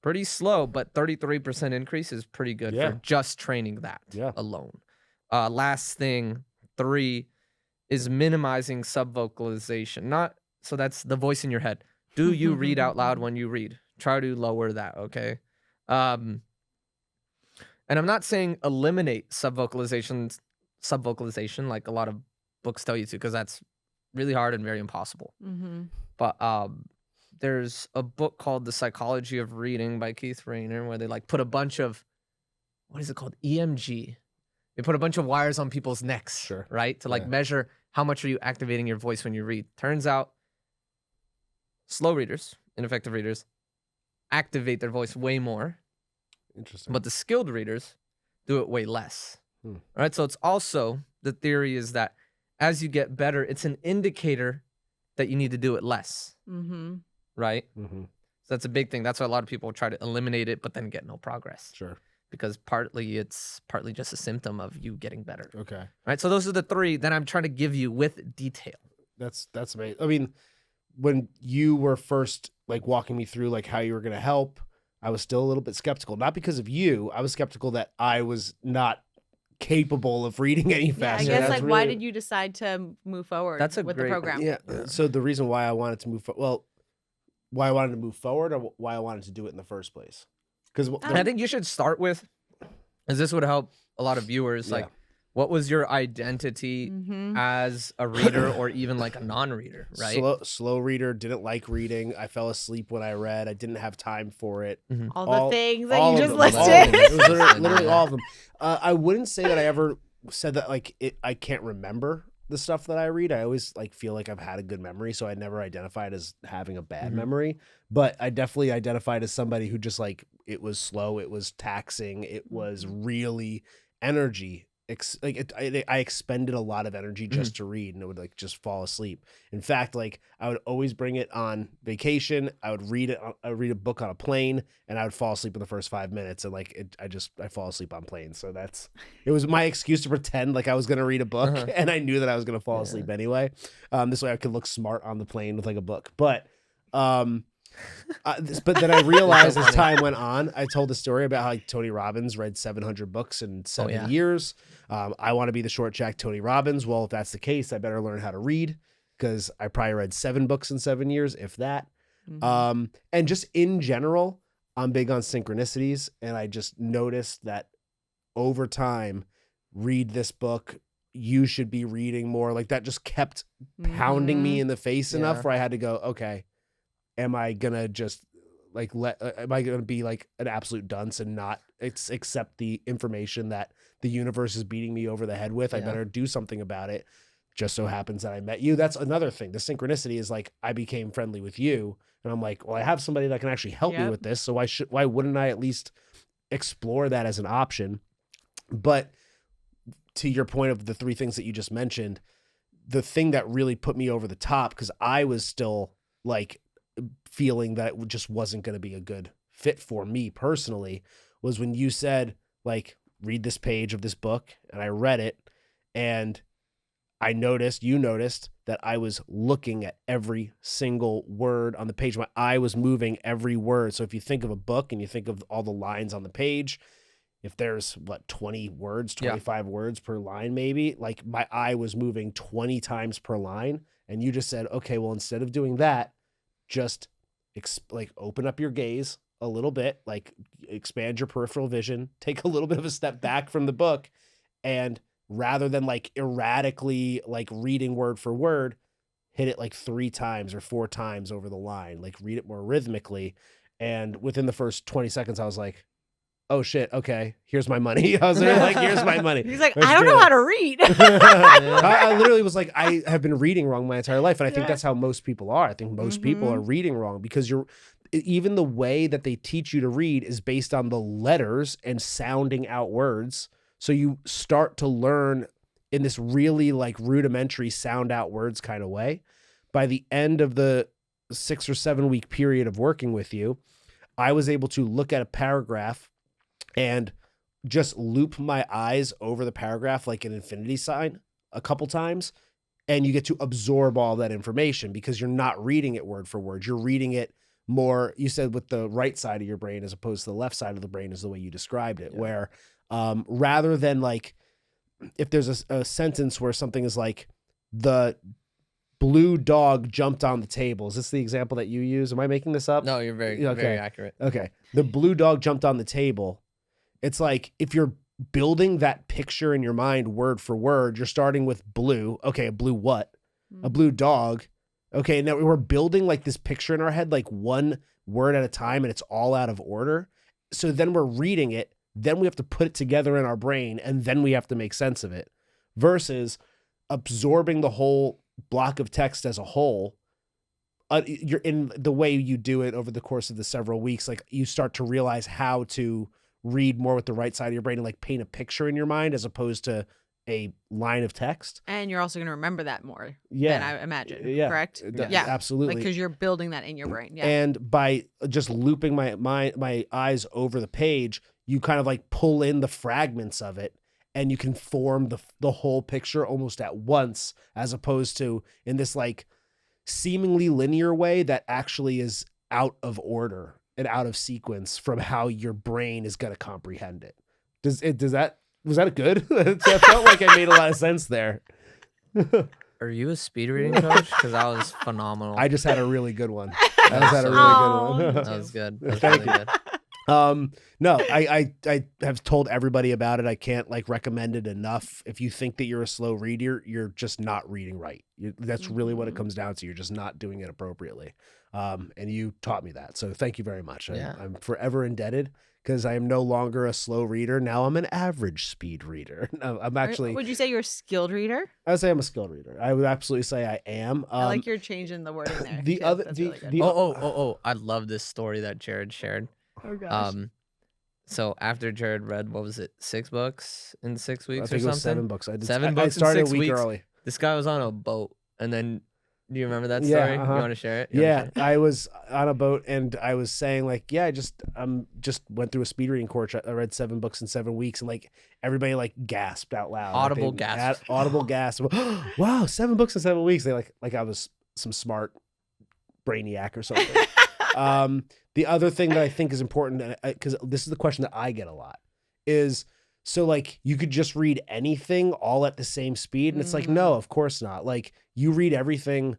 pretty slow, but 33% increase is pretty good for just training that alone. Last thing, 3, is minimizing subvocalization. So that's the voice in your head. Do you read out loud when you read? Try to lower that, okay? And I'm not saying eliminate subvocalization like a lot of books tell you to, because that's really hard and very impossible. But there's a book called The Psychology of Reading by Keith Rayner, where they like put a bunch of, what is it called? EMG. They put a bunch of wires on people's necks, right? To like measure how much are you activating your voice when you read. Turns out slow readers, ineffective readers, activate their voice way more. Interesting. But the skilled readers do it way less. Right? So it's also, the theory is that as you get better, it's an indicator that you need to do it less. Right? So that's a big thing. That's why a lot of people try to eliminate it, but then get no progress. Sure. Because it's partly just a symptom of you getting better. Okay. Right. So those are the 3 that I'm trying to give you with detail. That's amazing. I mean, when you were first like walking me through like how you were going to help, I was still a little bit skeptical. Not because of you. I was skeptical that I was not capable of reading any faster. I guess like why did you decide to move forward with the program? Yeah. So the reason why I wanted to move why I wanted to move forward, or why I wanted to do it in the first place. Because I think you should start with, as this would help a lot of viewers, like, what was your identity as a reader or even like a non-reader, right? Slow reader, didn't like reading. I fell asleep when I read. I didn't have time for it. All the things that you just listed. It was literally all of them. I wouldn't say that I ever said that like I can't remember the stuff that I read. I always like feel like I've had a good memory, so I never identified as having a bad memory. But I definitely identified as somebody who just like, it was slow, it was taxing, it was really energy. I expended a lot of energy just to read, and it would like just fall asleep. In fact, like I would always bring it on vacation. I would read it. I would read a book on a plane, and I would fall asleep in the first 5 minutes. And like I fall asleep on planes. So it was my excuse to pretend like I was gonna read a book, and I knew that I was gonna fall asleep anyway. This way I could look smart on the plane with like a book. But but then I realized as time went on, I told the story about how Tony Robbins read 700 books in 7 years. I want to be the short jack Tony Robbins. Well, if that's the case, I better learn how to read, because I probably read 7 books in 7 years, if that. And just in general, I'm big on synchronicities, and I just noticed that over time, read this book, you should be reading more. Like that just kept pounding me in the face enough where I had to go, okay, am I gonna just like am I gonna be like an absolute dunce and not accept the information that the universe is beating me over the head with? I better do something about it. Just so happens that I met you. That's another thing. The synchronicity is like, I became friendly with you, and I'm like, well, I have somebody that can actually help me with this. So why wouldn't I at least explore that as an option? But to your point of the 3 things that you just mentioned, the thing that really put me over the top, because I was still like feeling that it just wasn't going to be a good fit for me personally, was when you said, like, read this page of this book, and I read it, and you noticed that I was looking at every single word on the page. My eye was moving every word. So if you think of a book and you think of all the lines on the page, if there's 20 words, 25 words per line, maybe, like my eye was moving 20 times per line. And you just said, okay, well, instead of doing that, just like open up your gaze a little bit, like expand your peripheral vision, take a little bit of a step back from the book, and rather than like erratically like reading word for word, hit it like 3 times or 4 times over the line, like read it more rhythmically. And within the first 20 seconds, I was like, oh shit, okay, here's my money. I was like, here's my money. He's like, I don't know how to read. I literally was like, I have been reading wrong my entire life. And I think that's how most people are. I think most people are reading wrong because even the way that they teach you to read is based on the letters and sounding out words. So you start to learn in this really like rudimentary sound out words kind of way. By the end of the 6 or 7 week period of working with you, I was able to look at a paragraph and just loop my eyes over the paragraph like an infinity sign a couple times. And you get to absorb all that information because you're not reading it word for word. You're reading it more, you said, with the right side of your brain as opposed to the left side of the brain is the way you described it, where rather than like, if there's a sentence where something is like, the blue dog jumped on the table. Is this the example that you use? Am I making this up? No, you're very accurate. Okay. The blue dog jumped on the table. It's like, if you're building that picture in your mind word for word, you're starting with blue. Okay, a blue what? A blue dog. Okay, now we're building like this picture in our head, like one word at a time, and it's all out of order. So then we're reading it, then we have to put it together in our brain, and then we have to make sense of it. Versus absorbing the whole block of text as a whole. You're in the way you do it over the course of the several weeks, like you start to realize how to read more with the right side of your brain and like paint a picture in your mind as opposed to a line of text. And you're also going to remember that more than I imagine, correct? Yeah, absolutely. Because you're building that in your brain. Yeah. And by just looping my eyes over the page, you kind of like pull in the fragments of it and you can form the whole picture almost at once, as opposed to in this like seemingly linear way that actually is out of order and out of sequence from how your brain is going to comprehend it. Was that good? I felt like I made a lot of sense there. Are you a speed reading coach? Because that was phenomenal. I just had a really good one. That was good. That was really good. No, I have told everybody about it. I can't like recommend it enough. If you think that you're a slow reader, you're just not reading right. That's really what it comes down to. You're just not doing it appropriately. And you taught me that. So thank you very much. I'm forever indebted because I am no longer a slow reader. Now I'm an average speed reader. No, I'm actually. Would you say you're a skilled reader? I would say I'm a skilled reader. I would absolutely say I am. I like you're changing the wording there. I love this story that Jared shared. Oh gosh. So after Jared read, what was it, 6 books in 6 weeks I think or it was something? 7 books. I started a week early. This guy was on a boat, and then do you remember that story? You want to share it? Yeah, I was on a boat and I was saying like, I just went through a speed reading course. I read 7 books in 7 weeks, and like everybody like gasped out loud. Audible gasp. Audible gasp. Wow, 7 books in 7 weeks. They like I was some smart brainiac or something. The other thing that I think is important, because this is the question that I get a lot, is so like you could just read anything all at the same speed, and it's like, no, of course not. Like you read everything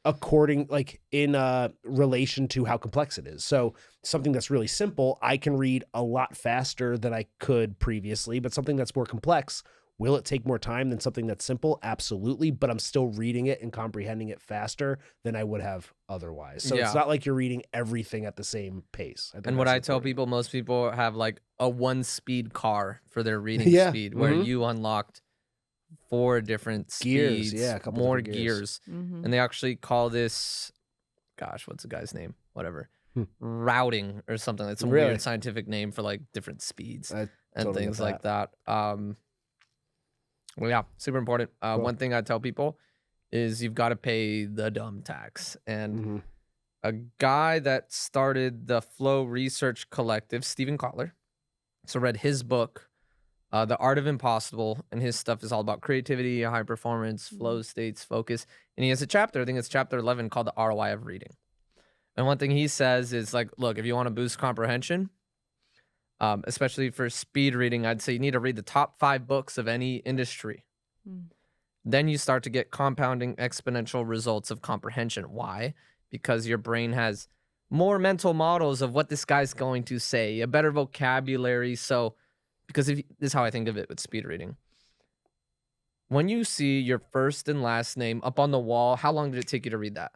according, like in relation to how complex it is. So something that's really simple, I can read a lot faster than I could previously, but something that's more complex, will it take more time than something that's simple? Absolutely. But I'm still reading it and comprehending it faster than I would have otherwise. So it's not like you're reading everything at the same pace. And what I tell people, most people have like a 1-speed car for their reading speed, where you unlocked 4 different speeds, a couple more gears. And they actually call this, gosh, what's the guy's name? Whatever. routing or something. It's some weird scientific name for like different speeds and totally things like that. Well, yeah, super important. Cool. One thing I tell people is you've got to pay the dumb tax. And a guy that started the Flow Research Collective, Stephen Kotler, so read his book, The Art of Impossible, and his stuff is all about creativity, high performance, flow states, focus. And he has a chapter, I think it's chapter 11, called The ROI of Reading. And one thing he says is like, look, if you want to boost comprehension, especially for speed reading, I'd say you need to read the top 5 books of any industry. Then you start to get compounding exponential results of comprehension. Why? Because your brain has more mental models of what this guy's going to say, a better vocabulary. So, because this is how I think of it with speed reading. When you see your first and last name up on the wall, how long did it take you to read that?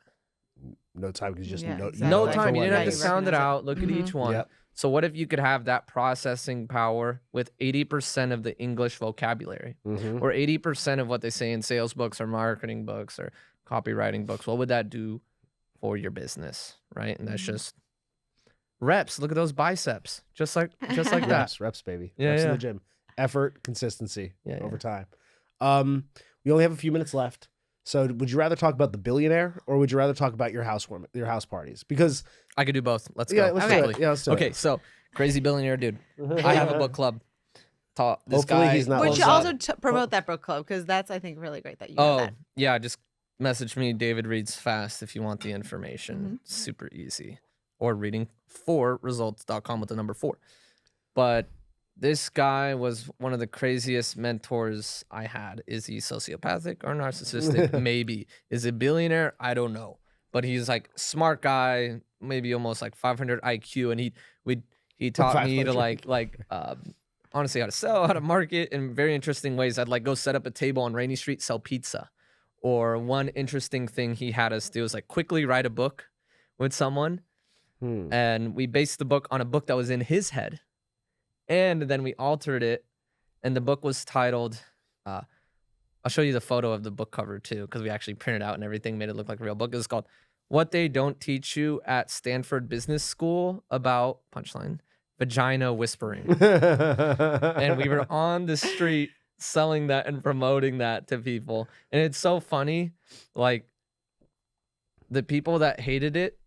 No time, because just no time. You didn't have to sound it out. Look at each one. Yep. So what if you could have that processing power with 80% of the English vocabulary, or 80% of what they say in sales books or marketing books or copywriting books? What would that do for your business, right? And that's just reps. Look at those biceps, just like that. Reps, baby. Yeah, reps in the gym. Effort, consistency over time. We only have a few minutes left. So would you rather talk about the billionaire, or would you rather talk about your house parties? Because I could do both. Let's go. Let's do it. Yeah, let's do it. So crazy billionaire dude. I have a book club. Hopefully he's not. Would you also promote that book club? Because that's, I think, really great that you have that. Yeah, just message me. David reads fast if you want the information. Super easy. Or reading4results.com with the number 4. But this guy was one of the craziest mentors I had. Is he sociopathic or narcissistic? Maybe. Is he a billionaire? I don't know. But he's like smart guy, maybe almost like 500 IQ, and he taught me to like honestly how to sell, how to market in very interesting ways. I'd like go set up a table on Rainy Street, sell pizza. Or one interesting thing he had us do was like quickly write a book with someone, and we based the book on a book that was in his head. And then we altered it, and the book was titled, I'll show you the photo of the book cover too, because we actually printed out and everything, made it look like a real book. It was called What They Don't Teach You at Stanford Business School About, punchline, Vagina Whispering. And we were on the street selling that and promoting that to people. And it's so funny, like the people that hated it,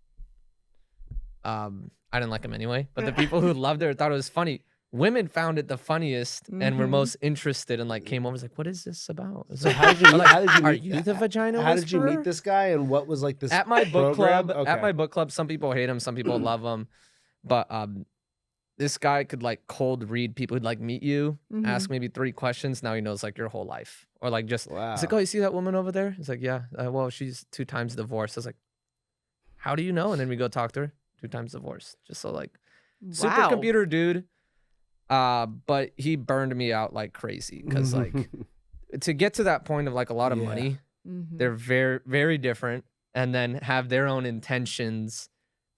I didn't like them anyway, but the people who loved it or thought it was funny, women found it the funniest and were most interested and like came over and was like, what is this about? So how did you meet, are you the vagina How whisperer? did you meet this guy, and what was like this at my book program? club? Okay. At my book club, some people hate him, some people love him, but this guy could like cold read people who'd like meet you, ask maybe 3 questions. Now he knows like your whole life, or like just it's like, oh, you see that woman over there? It's like, yeah, well, she's 2 times divorced. I was like, how do you know? And then we go talk to her, 2 times divorced, just so like supercomputer dude. But he burned me out like crazy, because like to get to that point of like a lot of money, they're very, very different, and then have their own intentions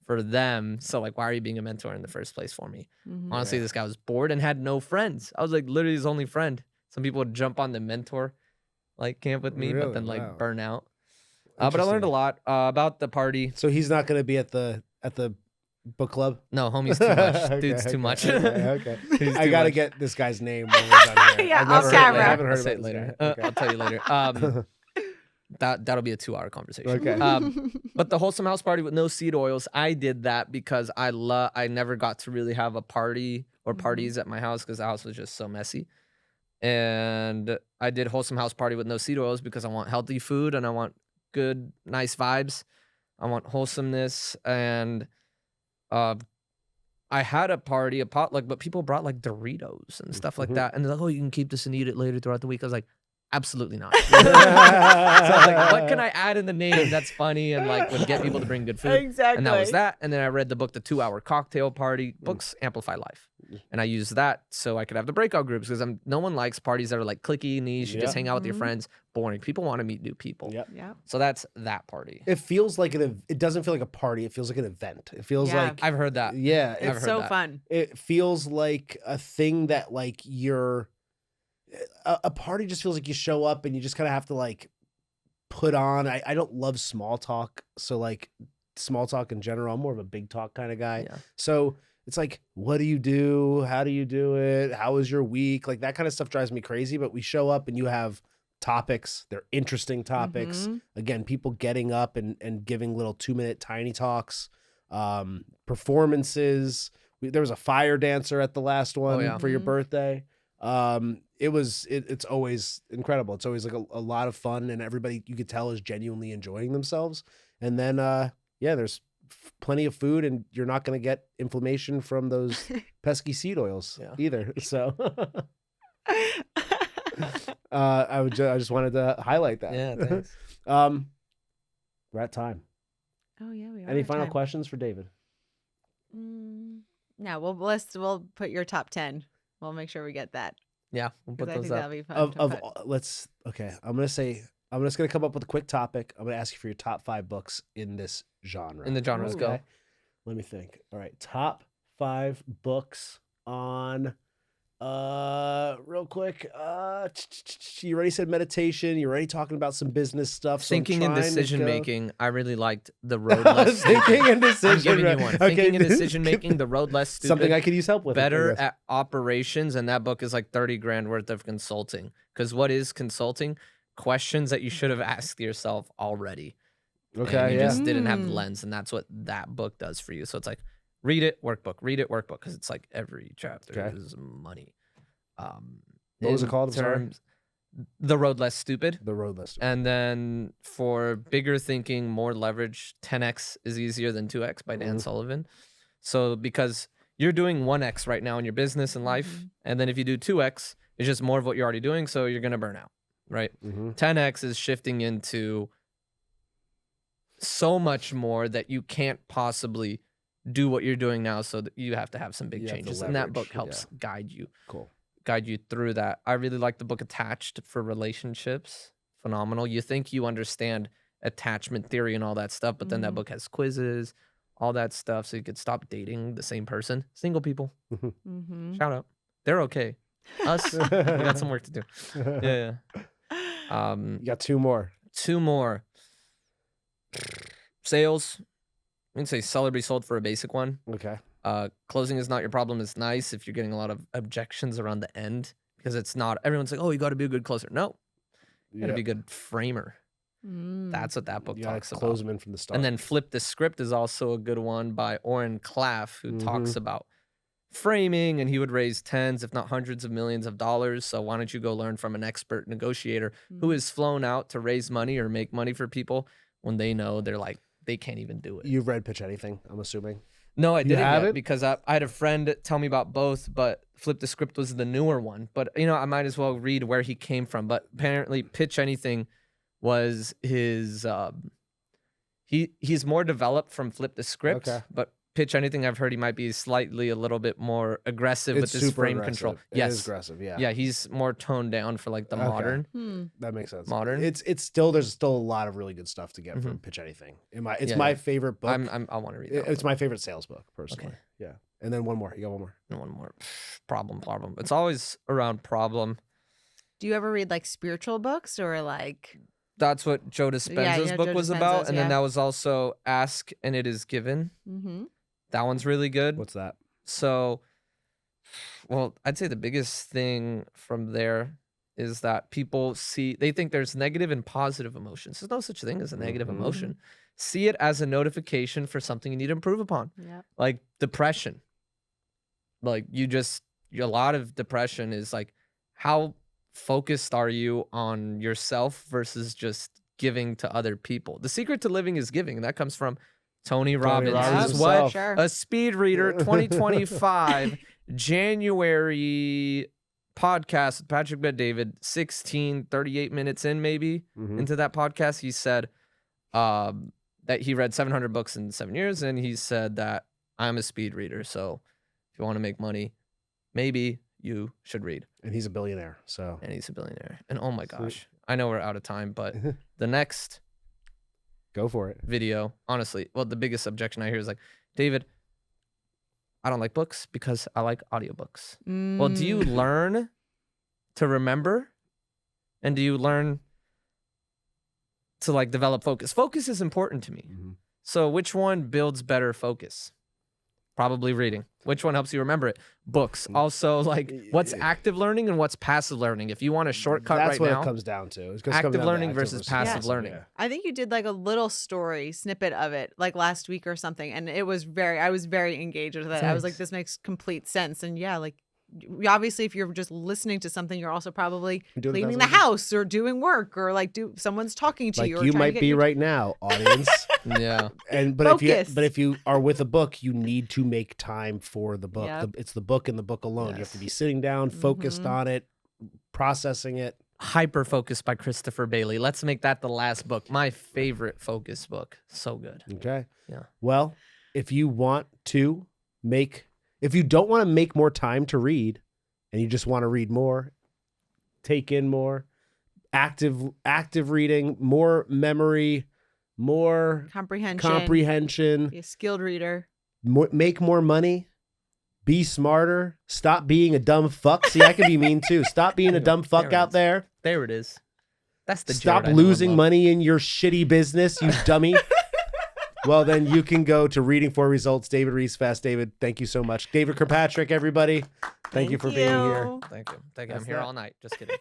for them. So like, why are you being a mentor in the first place for me? Honestly, this guy was bored and had no friends. I was like literally his only friend. Some people would jump on the mentor like camp with me, but then like burn out. But I learned a lot about the party. So he's not going to be at the book club? No, homie's too much. Dude's too much. Okay. I got to get this guy's name when we're done here. Yeah, I've camera. I haven't heard I'll say about it later. Okay. I'll tell you later. That'll be a 2-hour conversation. Okay. But the wholesome house party with no seed oils, I did that because I never got to really have a party or parties at my house because the house was just so messy. And I did wholesome house party with no seed oils because I want healthy food and I want good, nice vibes. I want wholesomeness. And I had a party, a potluck, but people brought like Doritos and stuff like that. And they're like, oh, you can keep this and eat it later throughout the week. I was like, absolutely not. So I was like, what can I add in the name that's funny and like would get people to bring good food? Exactly. And that was that. And then I read the book, The 2-Hour Cocktail Party. Books amplify life. And I used that so I could have the breakout groups, because no one likes parties that are like cliquey, niche. You just hang out with your friends. Boring. People want to meet new people. Yeah. So that's that party. It feels like it doesn't feel like a party. It feels like an event. It feels like I've heard that. Yeah. It's so fun. It feels like a thing that like a party just feels like you show up and you just kind of have to like put on. I don't love small talk. So like small talk in general. I'm more of a big talk kind of guy. Yeah. So it's like, what do you do? How do you do it? How was your week? Like that kind of stuff drives me crazy. But we show up and you have topics. They're interesting topics. Again, people getting up and giving little 2-minute tiny talks, performances. There was a fire dancer at the last one for your birthday. It's always incredible. It's always like a lot of fun, and everybody, you could tell, is genuinely enjoying themselves. And then, there's plenty of food, and you're not going to get inflammation from those pesky seed oils either. So I just wanted to highlight that. Yeah, thanks. We're at time. Oh yeah, we are. Any final questions for David? No, we'll put your top 10. We'll make sure we get that. Yeah, we'll put those that'll up. be fun. I'm just gonna come up with a quick topic. I'm gonna ask you for your top 5 books in this genre. In the genres, go. Let me think. All right, top 5 books on. Real quick. You already said meditation. You're already talking about some business stuff. So Thinking and decision making. I really liked The Road Less Stupid. Thinking and decision. I'm giving you one. Okay. Thinking and decision making. The Road Less Stupid. Something I could use help with. Better at operations, and that book is like 30 grand worth of consulting. Because what is consulting? Questions that you should have asked yourself already. Okay. And you just didn't have the lens, and that's what that book does for you. So it's like, read it, workbook, because it's like every chapter is money. What was it called? The Road Less Stupid. The Road Less Stupid. And then for bigger thinking, more leverage, 10x is easier than 2x by Dan Sullivan. So because you're doing 1x right now in your business and life, and then if you do 2x, it's just more of what you're already doing, so you're going to burn out, right? 10x is shifting into so much more that you can't possibly do what you're doing now, so that you have to have some big changes. And that book helps guide you. Guide you through that. I really like the book Attached for relationships. Phenomenal. You think you understand attachment theory and all that stuff, but then that book has quizzes, all that stuff, so you could stop dating the same person. Single people. Shout out. They're okay. Us, we got some work to do. Yeah. You got 2 more. 2 more. Sales. I can say sell or be sold for a basic one. Okay. Closing is not your problem. It's nice if you're getting a lot of objections around the end, because it's not, everyone's like, oh, you got to be a good closer. No, you got to be a good framer. That's what that book talks about. Close them in from the start. And then Flip the Script is also a good one by Oren Klaff, who talks about framing, and he would raise tens, if not hundreds of millions of dollars. So why don't you go learn from an expert negotiator who is flown out to raise money or make money for people when they know they're like, they can't even do it. You've read Pitch Anything, I'm assuming. No, I didn't yet, because I had a friend tell me about both, but Flip the Script was the newer one. But, I might as well read where he came from. But apparently Pitch Anything was his, he's more developed from Flip the Script. Okay. But Pitch Anything, I've heard he might be slightly a little bit more aggressive with his frame control. Yes. It is aggressive, yeah. Yeah, he's more toned down for like the modern. That makes sense. Modern. There's still a lot of really good stuff to get from Pitch Anything. It's my favorite book. I want to read that. It's my favorite sales book, personally. Okay. Yeah. And then one more. You got one more. And one more. Problem. It's always around problem. Do you ever read like spiritual books or like? That's what Joe Dispenza's book was about. And then that was also Ask and It Is Given. That one's really good. What's that? So, well, I'd say the biggest thing from there is that people they think there's negative and positive emotions. There's no such thing as a negative emotion. See it as a notification for something you need to improve upon. Yep. Like depression. Like a lot of depression is like, how focused are you on yourself versus just giving to other people? The secret to living is giving, and that comes from Tony Robbins. This is what a speed reader 2025 January podcast with Patrick Bet David, 38 minutes in maybe into that podcast, he said that he read 700 books in 7 years, and he said that I'm a speed reader, so if you want to make money, maybe you should read. And he's a billionaire, so. And he's a billionaire. And oh my gosh, I know we're out of time, but the next go for it. Video, honestly, well, the biggest objection I hear is like, David, I don't like books because I like audiobooks. Well, do you learn to remember? And do you learn to like develop focus? Focus is important to me. So which one builds better focus? Probably reading. Which one helps you remember it? Books. Also, like, what's active learning and what's passive learning? If you want a shortcut That's right now, what it comes down to. active learning versus passive learning. Yeah. I think you did like a little story snippet of it like last week or something, and I was very engaged with that. I was like, this makes complete sense. And yeah, like obviously if you're just listening to something, you're also probably cleaning the house or doing work or like someone's talking to like you. Or you might be right now, audience. Yeah. But if you are with a book, you need to make time for the book. Yep. It's the book and the book alone. You have to be sitting down, focused on it, processing it. Hyper Focus by Christopher Bailey. Let's make that the last book. My favorite focus book. So good. Okay. Yeah. Well, if you don't want to make more time to read and you just want to read more, take in more, active reading, more memory, more comprehension, be a skilled reader, make more money, be smarter, stop being a dumb fuck. See, I can be mean too. Stop being a dumb fuck out there. There it is. That's the Stop losing money in your shitty business, you dummy. Well, then you can go to Reading for Results. David Reese Fast. David, thank you so much. David Kirkpatrick, everybody. Thank you for being here. Thank you. I'm here all night. Just kidding.